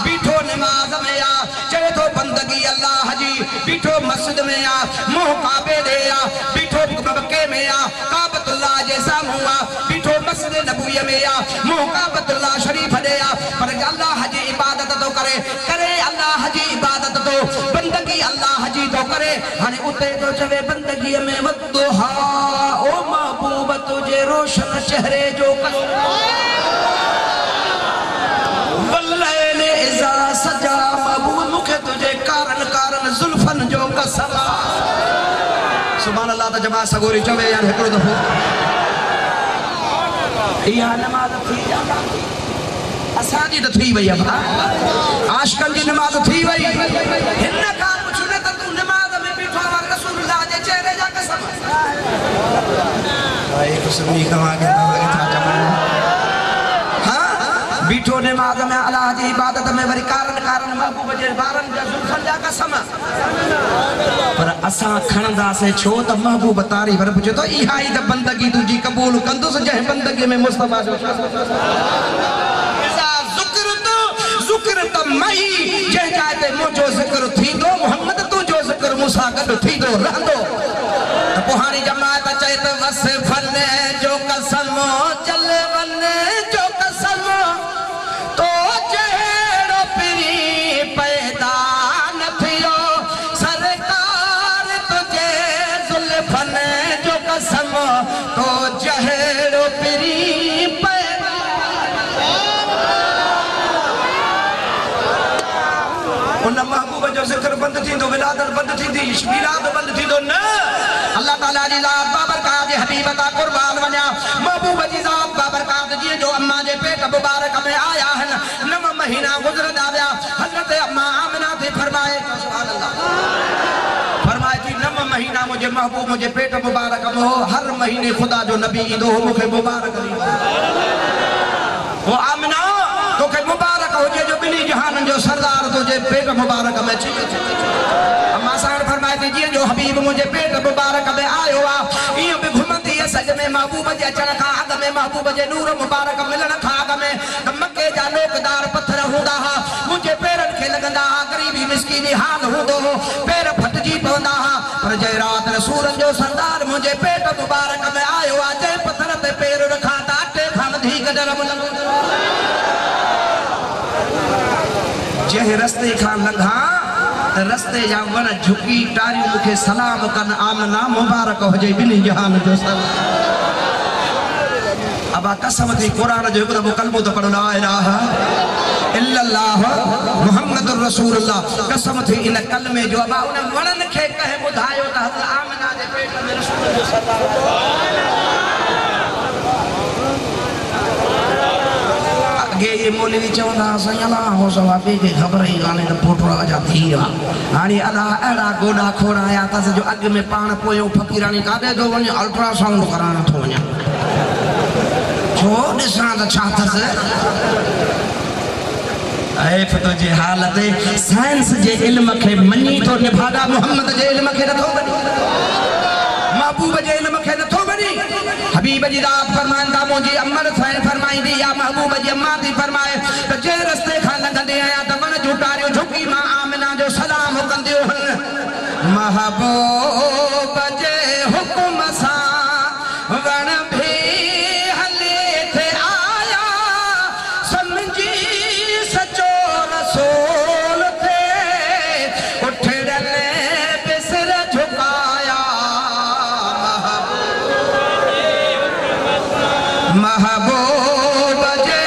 बीठो नमाज में आ, चए तो बंदगी अल्लाह जी। बीठो मस्जिद में आ, मुंह काबे दे आ। बीठो मक्के में आ, काबतुल्लाह जे साम्हूं आ। बीठो मस्जिद नबवी में आ, मुंह काबतुल्लाह शरीफ दे आ। पर अल्लाह जी इबादत तो करे अल्लाह जी इबादत तो बंदगी अल्लाह जी तो करे। हाने उते तो चवे बंदगी में वक़्तुहा ओ महबूब तुझे रोशन चेहरे जो वल्लैल इज़ा सजा। महबूब मुखे तुझे कारण जुल्फन जो कसम। सुभान अल्लाह। त जमा सगोरी चवे यार हिकिड़ो दफ़ो इहा नमाज़ थी जाला असांजी त थी वई आहे, आशिकन जी नमाज़ थी वई। हिन खां पुछो न त तू नमाज़ में बीठो आहे रसूलुल्लाह जे चेहरे जा कसम। भाई कुसमी कमा के था जमा। हां बीठो नमाज़ में अल्लाह जी इबादत में वरी कारण महबूब जे बारन जा जुल्फन जा कसम। पर असां खणंदासीं छो त महबूब तारीफ़ पर पुछे तो इहा ई त बंदगी तुंहिंजी क़बूल कंदुसि जंहिं बंदगी में मुस्तफा जो ज़िक्र त मई जंहिं जाइ ते मुंहिंजो ज़िक्र थींदो मोहम्मद तुंहिंजो ज़िक्र मूंसां गॾु थींदो रहंदो। त पोइ हाणे जमात चए त वस फन जो कसम चल वन जो कसम तो जहिड़ो पिरी पैदा न थियो सरकार तुझे ज़ुल्फन जो कसम तो जहिड़ो पिरी महबूब जो ज़िक्र बंद थींदो, विलादत बंद थींदी, मिलाद बंद थींदो न। अल्लाह ताला जी ज़ात बाबरकात जे हबीब ता कुर्बान वञा। महबूब जी ज़ात बाबरकात जी जो अम्मा जे पेट मुबारक में आया है 9 महीना गुज़रदा विया। हज़रत अम्मा आमिना थी फरमाए सुभान अल्लाह फरमाए थी 9 महीना मुझे महबूब मुझे पेट मुबारक में हो। हर महीने खुदा जो नबी ईंदो हो मूंखे मुबारक वो आमिना तोखे मुबारक हुजे जो बिनी जहान जो सरदार तुझे पेट मुबारक में अची। अम्मा साण फरमाए थी जीअं जो हबीब मुझे पेट मुबारक में आयो आ इहो बि घुमंदी सज में महबूब जे अचण खां अॻ में महबूब जे नूर मुबारक मिलण खां अॻ में त मके जा लोकदार पत्थर हूंदा हा, मुंहिंजे पेरनि खे लॻंदा हा, ग़रीबी मिसकीनी हाल हूंदो हो, पेर फटिजी पवंदा हा। पर जंहिं राति रसूलनि जो सरदार मुंहिंजे पेट मुबारक में आयो आ जंहिं पत्थर ते पेर रखा त अटे खां वधीक डर लॻंदो। जंहिं रस्ते खां लंघा रस्ते जा वण झुकी टारियूं मूंखे सलाम कनि आमना मुबारक हुजे बिनी जहान जो सलाम। अब कसम थी कुरान जो हिकु दफ़ो कलमो त पढ़ो ला इलाहा इल्लल्लाह मुहम्मदुर रसूलुल्लाह। कसम थी इन कलमे जो अब उन वणनि खे कंहिं ॿुधायो त हज़रत आमिना जे पेट में रसूल जो सरदार अगे ये मौलवी चवंदा साईं अलाह हो सवा ॿिए खे ख़बर ई कान्हे त पोटड़ा जा थी विया। हाणे अलाह अहिड़ा गोॾा खोड़ाया अथसि जो अॻु में पाण पोयों फ़क़ीराणी काॾे थो वञे अल्ट्रासाउंड कराइण थो वञे। छो ॾिसां त छा अथसि ऐफ तुंहिंजे हालत साइंस जे इल्म खे मञी थो निभागा मोहम्मद जे इल्म खे नथो मञी, महबूब जे इल्म खे नथो मञी। हबीब जी दात फरमाइंदा मुझे अमर फैन फरमाई दी या महबूब जी अम्मा दी फरमाए तो जे रस्ते खां लंघंदे आया त मन झुटारियो झुकी मां आमिना जो सलाम कंदियो महबूब जे हुक्म सां वण भी हले थे आया समझी सचो रसूल थे उठड़ले बिसर झुकाया महबूब जे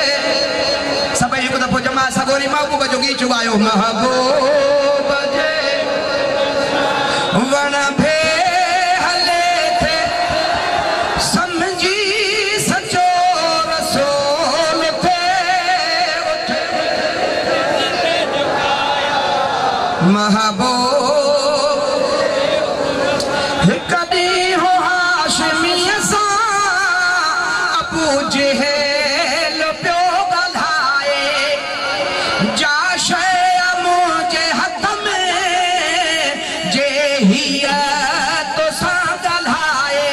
सब हिकु दफ़ो जमा सगोरी महबूब जो गीत चुगायो महबूब जे वण भे हले थे समझी सचो रसूल थे महबूब कदी हो हाशमी सां अबू जहल पियो ॻाल्हाए जा शइ मुंहिंजे हथ में जे हीअ तोसां ॻाल्हाए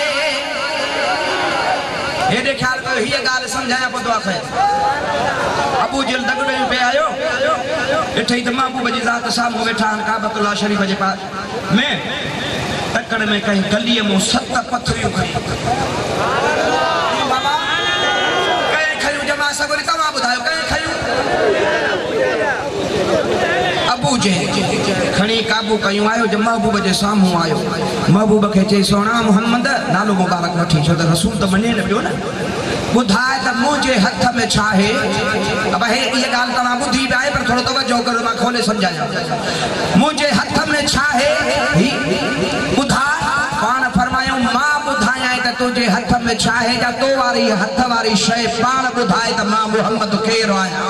हेॾे ख़्याल कयो हीअ ॻाल्हि सम्झायां पोइ दुआ कयो अबू जहल दगड़े में पे आयो ॾिठई त महबूब जी ज़ात साम्हूं वेठा आहिनि काबतुल्लाह शरीफ़ जे पास में तकड़ में कहीं गलीअ मूं 7 पथरियूं खयूं बाबा कहीं खयूं जमा सगोरी तव्हां ॿुधायो कहीं खयूं अबू जहल खणी काबू कयूं आयो जब महबूब जे साम्हूं आयो महबूब खे चई सोना मोहम्मद नालो मुबारक वठी छो त रसूल त मञे न पियो न ॿुधाए त मुंहिंजे हथ में छा आहे अब हे इहा ॻाल्हि तव्हां ॿुधी पिया आहे पर थोरो तवजो करो मां खोले सम्झायां मुंहिंजे हथ में छा आहे ॿुधाए पाण फरमायूं मां ॿुधायां त तुंहिंजे हथ में छा आहे या तो वारी हथ वारी शइ पाण ॿुधाए त मां मोहम्मद केरु आहियां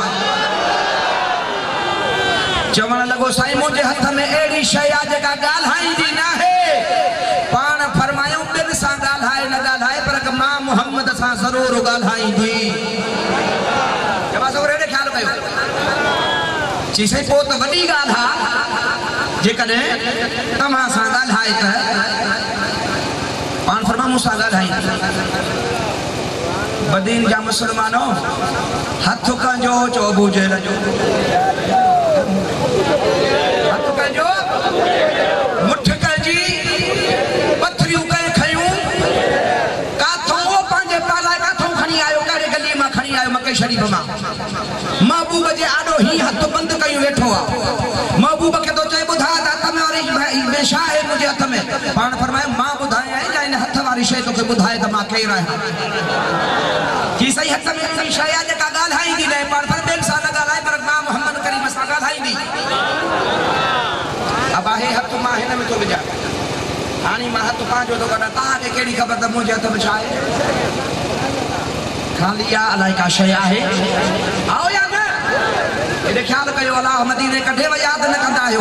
चवण लॻो साईं मुंहिंजे हथ में अहिड़ी शइ आहे जेका ॻाल्हाईंदी न आहे पाण फरमायूं ॿिनि सां ॻाल्हाए न ॻाल्हाए पर मां मोहम्मद सां ज़रूरु ॻाल्हाईंदी हेॾे ख़्यालु कयो चई साईं पोइ त वॾी ॻाल्हि आहे जेकॾहिं तव्हां सां ॻाल्हाए त पाण फरमा मूंसां ॻाल्हाईंदी बदीन जा मुस्लमानो हथ कंजो चो अबू जहल जो हथ कंजो मुठ कजी पथरियूं कहीं खयूं काथों वो पंहिंजे पालाए काथों खणी आयो कहिड़े गली मां खणी आयो मके शरीफ़ मां महबूब जे आॾो ही हथ बंदि कयूं वेठो आहे महबूब खे तो चए ॿुधा त हथ में वारी छा आहे मुंहिंजे हथ में पाण फरमाए मां ॿुधायां या इन हथ वारी शइ तोखे ॿुधाए त मां केरु आहियां की सही हथ में अहिड़ी शइ आहे जेका ॻाल्हाईंदी न पाण पर ॿियनि सां न ॻाल्हाए पर मां मोहम्मद करीम सां ॻाल्हाईंदी अब आहे हथ मां हिन में थो विझां हाणे मां हथ पंहिंजो थो कढां तव्हांखे कहिड़ी ख़बर त मुंहिंजे हथ में छा आहे खाली आहे अलाए का शइ आहे आओ या न हेॾे ख़्यालु कयो अलाह मदीने कढे व यादि न कंदा आहियो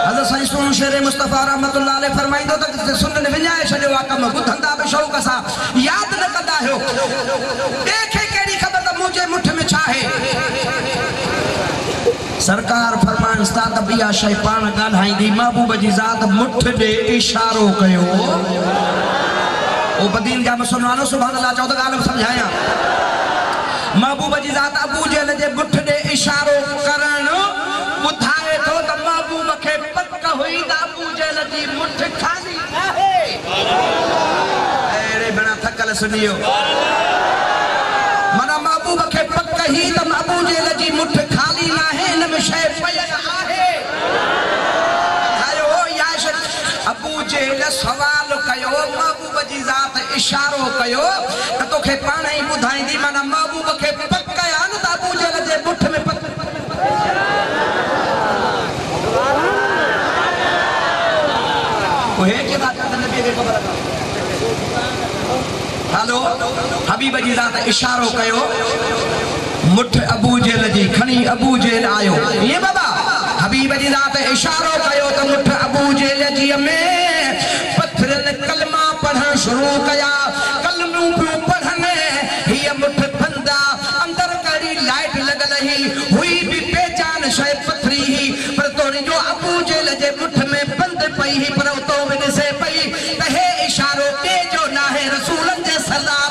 हज़रत साईं सोन शेर मुस्तफ़ा रहमतुल्लाह अलैह फरमाईंदो त सुनन विञाए छॾियो आहे कमु ॿुधंदा बि शौक़ सां यादि न कंदा आहियो ॿिए खे कहिड़ी ख़बर त मुंहिंजे मुठ में छा आहे सरकार फरमान उस्ताद बिया शइ पाण ॻाल्हाईंदी महबूब जी ज़ात मुठ ॾे इशारो कयो ओ बदीन जा मुसलमानो सुभान अल्लाह चओ त ॻाल्हि सम्झायां महबूब जी ज़ात अबू जहल जे मुठ ॾे इशारो करणु ॿुधाए थो त महबूब खे पक हुई त अबू जहल जी मुठ खाली आहे अहिड़े बिना थकल सुनियो माना महबूब खे पक ही त अबू जहल जी मुठ खाली न आहे हिन में शइ पयल आहे अबू जहल सवाल कयो महबूब जी ज़ात इशारो कयो त तोखे पाण ई ॿुधाईंदी माना महबूब खे पक कया न त अबू जहल जे मुठ में पक ओहे के बात त नबी खे ख़बर हेलो हबीब जी ज़ात इशारो कयो मुठ अबू जहल जी खणी अबू जहल आयो ये बाबा हबीब जी ज़ात इशारो कयो त मुठ अबू जहल जी में पत्थरनि कलमा पढ़ण शुरू कया कलमूं पियूं पढ़नि हीअ मुठ बंदा अंदर कड़ी लाइट लॻल हुई बि पहचान शइ पथरी ही पर तोरी जो अबू जहल जे मुठ में बंदि पई पर तो बि ॾिसे पई त हे इशारो ॿिए जो न आहे रसूलनि जे सलाह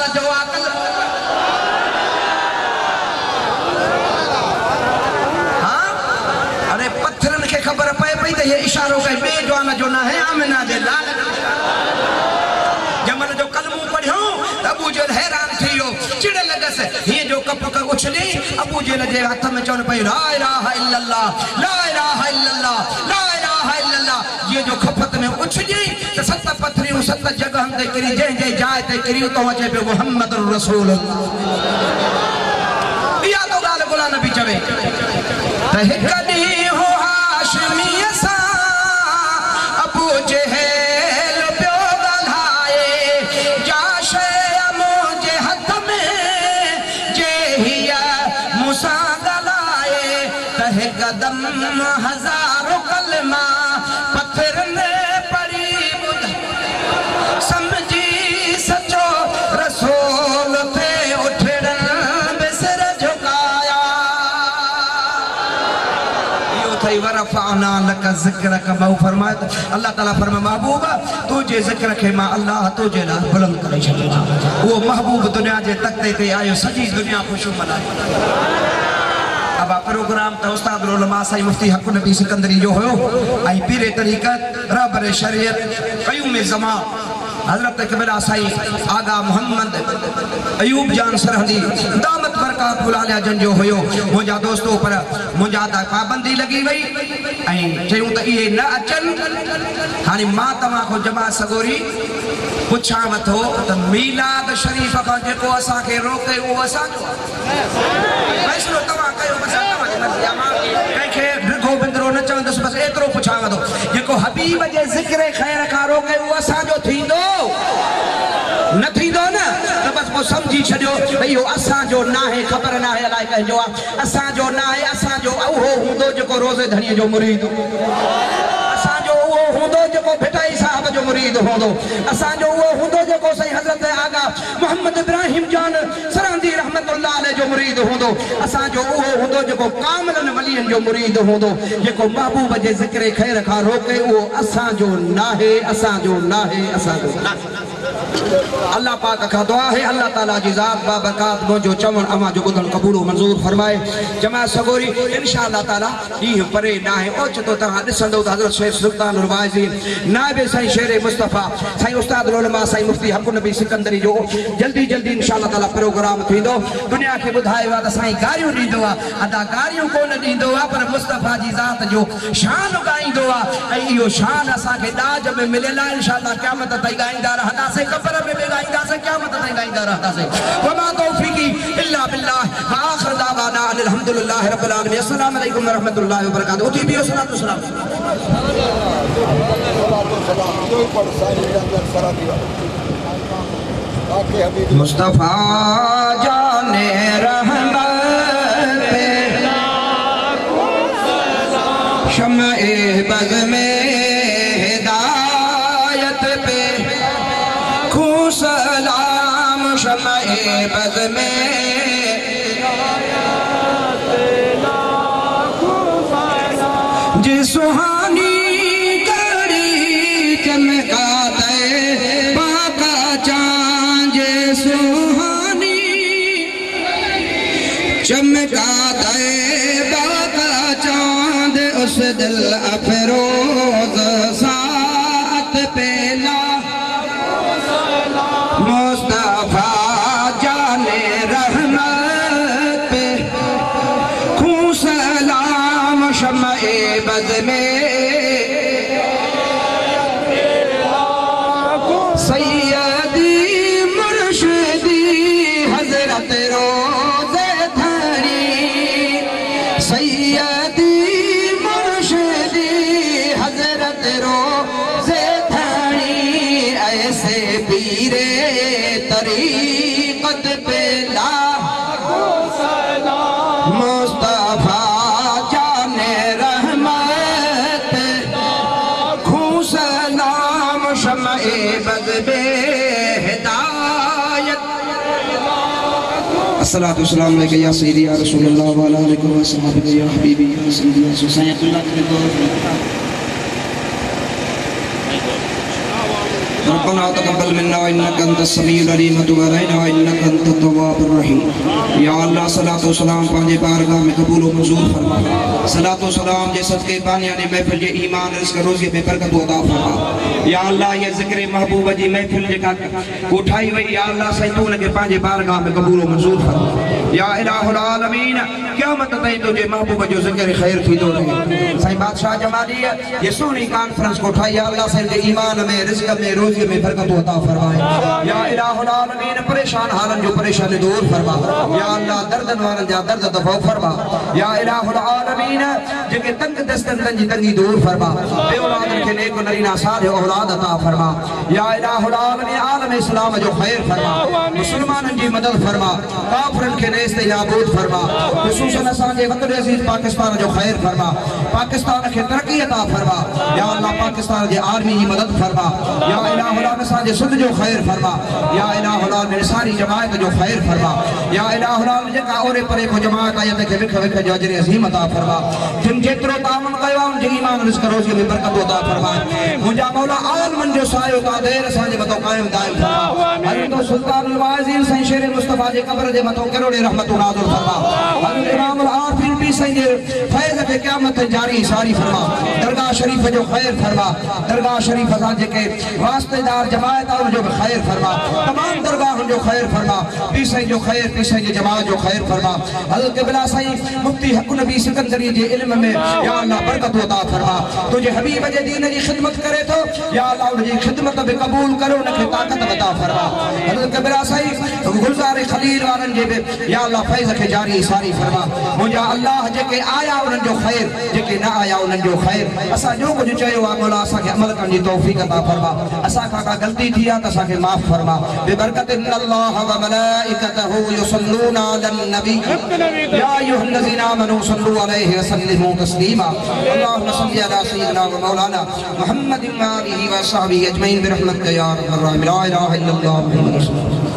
पई तो ये इशारो कई बे जवान जो ना है आमिना दे लाल जमन जो कलमू पढ़ियो अबू जहल हैरान थियो चिड़ लगस ये जो कप का उछली अबू जहल जे हाथ में चौन पई ला इलाहा इल्लल्लाह ला इलाहा इल्लल्लाह ला इलाहा इल्लल्लाह ये जो खपत में उछली तो सत पथरियों सत जगह ते करी जे जे जाए ते करी तो अचे पे मोहम्मद रसूलुल्लाह या तो गाल गुला नबी चवे त कदी हो हाशमी सा अबू जहल प्यो गलाए जाशे मुझे हाथ में जे हिया मूसा गलाए तह कदम हजारों कलमा पत्थर ने पड़ी बुध समझी सचो रसूल थे उठड़ बिसर झुकाया यो थई वरफाना लक जिक्र का बहु फरमाए अल्लाह ताला फरमाए महबूबा तुझे जिक्र के मां अल्लाह तुझे ला बुलंद करे छॾा वो महबूब दुनिया जे तख्ते ते आयो सजी दुनिया खुशू मनाए अब प्रोग्राम तो उस्ताद उलमा साईं मुफ्ती हक नबी सिकंदरी जो हो आई पीरे तरीक़त रहबर शरीयत क़य्यूम ज़मा हजरत कबीरा साईं आगा मोहम्मद अयूब जान सरहदी दामत बरकत बुलालिया जन जो होयो मुझा दोस्तों पर मुझा ता पाबंदी लगी वई ऐं चयूं त इहे न अचन हाणे मां तव्हां को जमा सगोरी पुछां वठो त मीलाद शरीफ खां जेको असां खे रोके उहो असांजो फैसलो तव्हां कयो असां तव्हांजी मर्ज़ी आहे मां कंहिंखे ढिघो बिंदरो न चवंदुसि बसि एतिरो पुछां वठो जेको हबीब जे ज़िक्र ख़ैर खां रोके उहो असांजो थींदो न थींदो न त बसि पोइ सम्झी छॾियो भई इहो असांजो न आहे ख़बर न आहे अलाए कंहिंजो आहे असांजो न आहे असांजो उहो हूंदो जेको रोज़े धणीअ जो मुरीद असांजो उहो हूंदो जेको भिटाई साहब जो मुरीद हूंदो असांजो उहो हूंदो जेको साईं हज़रत आगा मोहम्मद इब्राहिम जान सरहंदी रहमतुल्लाह अलैह जो मुरीद हूंदो असांजो उहो हूंदो जेको कामिलन वलियन जो मुरीद हूंदो जेको महबूब जे ज़िक्र ख़ैर खां रोके उहो असांजो नाहे असांजो नाहे असांजो अल्लाह पाक का दुआ है अल्लाह ताला जी ज़ात बाबरकात मुझो चवण अमा जो ॿुधण क़बूल मंज़ूर फरमाए जमा सगोरी इंशाअल्लाह ताला ॾींहुं परे न आहे ओचितो तव्हां ॾिसंदो त हज़रत शेख सुल्तान रुवाइज़ी नाइब साईं शेर मुस्तफ़ा साईं उस्ताद उलमा साईं मुफ्ती हक नबी सिकंदरी जो जल्दी जल्दी इंशाअल्लाह ताला प्रोग्राम थींदो दुनिया खे ॿुधायो आहे त साईं गारियूं ॾींदो आहे अदाकारियूं कोन ॾींदो आहे पर मुस्तफ़ा जी ज़ात जो शान ॻाईंदो आहे ऐं इहो शान असांखे ॾाज में मिलियल आहे इंशाअल्लाह क़यामत ताईं ॻाईंदा रहंदासीं कब्र में भी गाइंदा से क़यामत ताईं गाइंदा रहंदासीं वमा तौफीकी इल्ला बिल्लाह व आखिर दावाना अल्हम्दुलिल्लाहि रब्बिल आलमीन अस्सलामु अलैकुम व रहमतुल्लाहि व बरकातहू उठी भी सलातो सलाम मुस्तफा जाने रहमत पे शम्ए बज़ में हिदायत पे सलाम शम्ए बज़ में जे सुहानी कड़ी चमका दे बाका चांद जे सुहानी चमका दे बाका चांद उस दिल अफरोज सात पेला मुस्तफा जाने रहमत पे खूं सलाम शम्ए बज़ में सैयदी मुर्शिदी हजरत रोज़े धनी सैयदी मुर्शिदी हजरत रोज़े धनी ऐसे पीरे तरीक़त पे लाखो सलाम मुस्तफा जाने रहमत खूं सलाम शम्ए बज़ में हिदायत अस्सलातु वस्सलामु अलैका या सय्यदी या रसूलल्लाह व अला आलिका व अस्हाबिका या हबीबी या सय्यदी या सय्यदुल्लाह रब्बना तक़ब्बल मिन्ना इन्नका अंतस समीउल अलीम व तुब अलैना इन्नका अंतत तव्वाबुर रहीम। या अल्लाह सलातो सलाम पंहिंजे बारगाह में क़बूल व मंज़ूर फरमा। सलातो सलाम जे सदके बानिया ने महफिल जे ईमान रिज़्क़ रोज़ी में बरकत अता फरमा। या अल्लाह ये ज़िक्र महबूब जी महफिल जेका कोठाई वई या अल्लाह साईं तू उनके पंहिंजे बारगाह में क़बूल व मंज़ूर फरमा। या इलाहुल आलमीन क़यामत ताईं तुझे महबूब जो ज़िक्र ख़ैर थींदो रहे। साईं बादशाह जमाली ये सोनी कॉन्फ्रेंस कोठाई या अल्लाह साईं जे ईमान में रिज़्क़ में रोज़ी में बरकत अता फरमाए। या इलाहुल आलमीन परेशान हालन जो परेशानी दूर फरमा। या अल्लाह दर्दन वारन जा दर्द दफ़ो फरमा। या इलाहुल आलमीन जेके तंग दस्तन जी तंगी दूर फरमा। बे औलादन के नेक नरीना सालिह औलाद अता फरमा। या इलाहुल आलमीन आलम इस्लाम जो खैर फरमा। मुसलमानन जी मदद फरमा। काफिरन के नेस्त याबूद फरमा। खुसूसन असांजे वतन अजीज पाकिस्तान जो खैर फरमा। पाकिस्तान के तरक्की अता फरमा। या अल्लाह पाकिस्तान जे आर्मी जी मदद फरमा। या इलाहुल आलमीन असांजे सुध जो खैर फरमा। या इलाहुल आलमीन सारी जमात जो खैर फरमा। या इलाहुल आलमीन जेका ओरे परे को जमात आयत के विख विख जो अजर अज़ीम अता फरमा। जिन जेतिरो तावन कयो उन जे ईमान रिज़्क़ रोज़ी में बरकत अता फरमा। मुंहिंजा मौला आलमन जो सायो तादेर असांजे मथां क़ाइम दाइम फरमा। हज़रत सुल्तानुल वाइज़ीन साईं शेर मुस्तफ़ा जे क़ब्र जे मथां करोड़े रहमत नाज़िल फरमा। हज़रत इमामुल आरिफ़ीन पीर साईं जे फैज़ खे क़यामत जारी सारी फरमा। दरगाह शरीफ जो खैर फरमा। दरगाह शरीफ सां जेके वास्तेदार जमात उन जो खैर फरमा। तमाम दरगाह जो खैर फरमा। पीर साईं जो खैर पीर साईं जे जमात जो खैर फरमा। हज़रत क़िबला साईं मुफ्ती हक़ नबी सिकंदरी जे इल्म में या अल्लाह बरकत अता फरमा। तुझे हबीब जे दीन जी खिदमत करे तो या अल्लाह उनकी खिदमत भी कबूल करो उनके ताकत अता फरमा। हज़रत क़िबला साईं गुलज़ार खलील वारन जे या अल्लाह फैज़ के जारी सारी फरमा। मुंहिंजा अल्लाह जेके आया उन्हनि जो खैर जेके न आया उन्हनि जो खैर असां जो कुछ चयो आहे मौला असांखे अमल करण जी तौफ़ीक़ अता फरमा। असां खां का गलती थी आहे त असांखे माफ़ फरमा। बिबरकत इन्नल्लाह व मलाइकतहू युसल्लूना अलन नबी या अय्युहल्लज़ीना आमनू सल्लू अलैहि व सल्लिमू तस्लीमा। अल्लाहुम्मा सल्लि अला सय्यिदिना व मौलाना मुहम्मदिन व आलिहि व अस्हाबिहि अजमईन बिरहमतिका या अरहमर राहिमीन। ला इलाहा इल्लल्लाह मुहम्मदुर रसूलुल्लाह।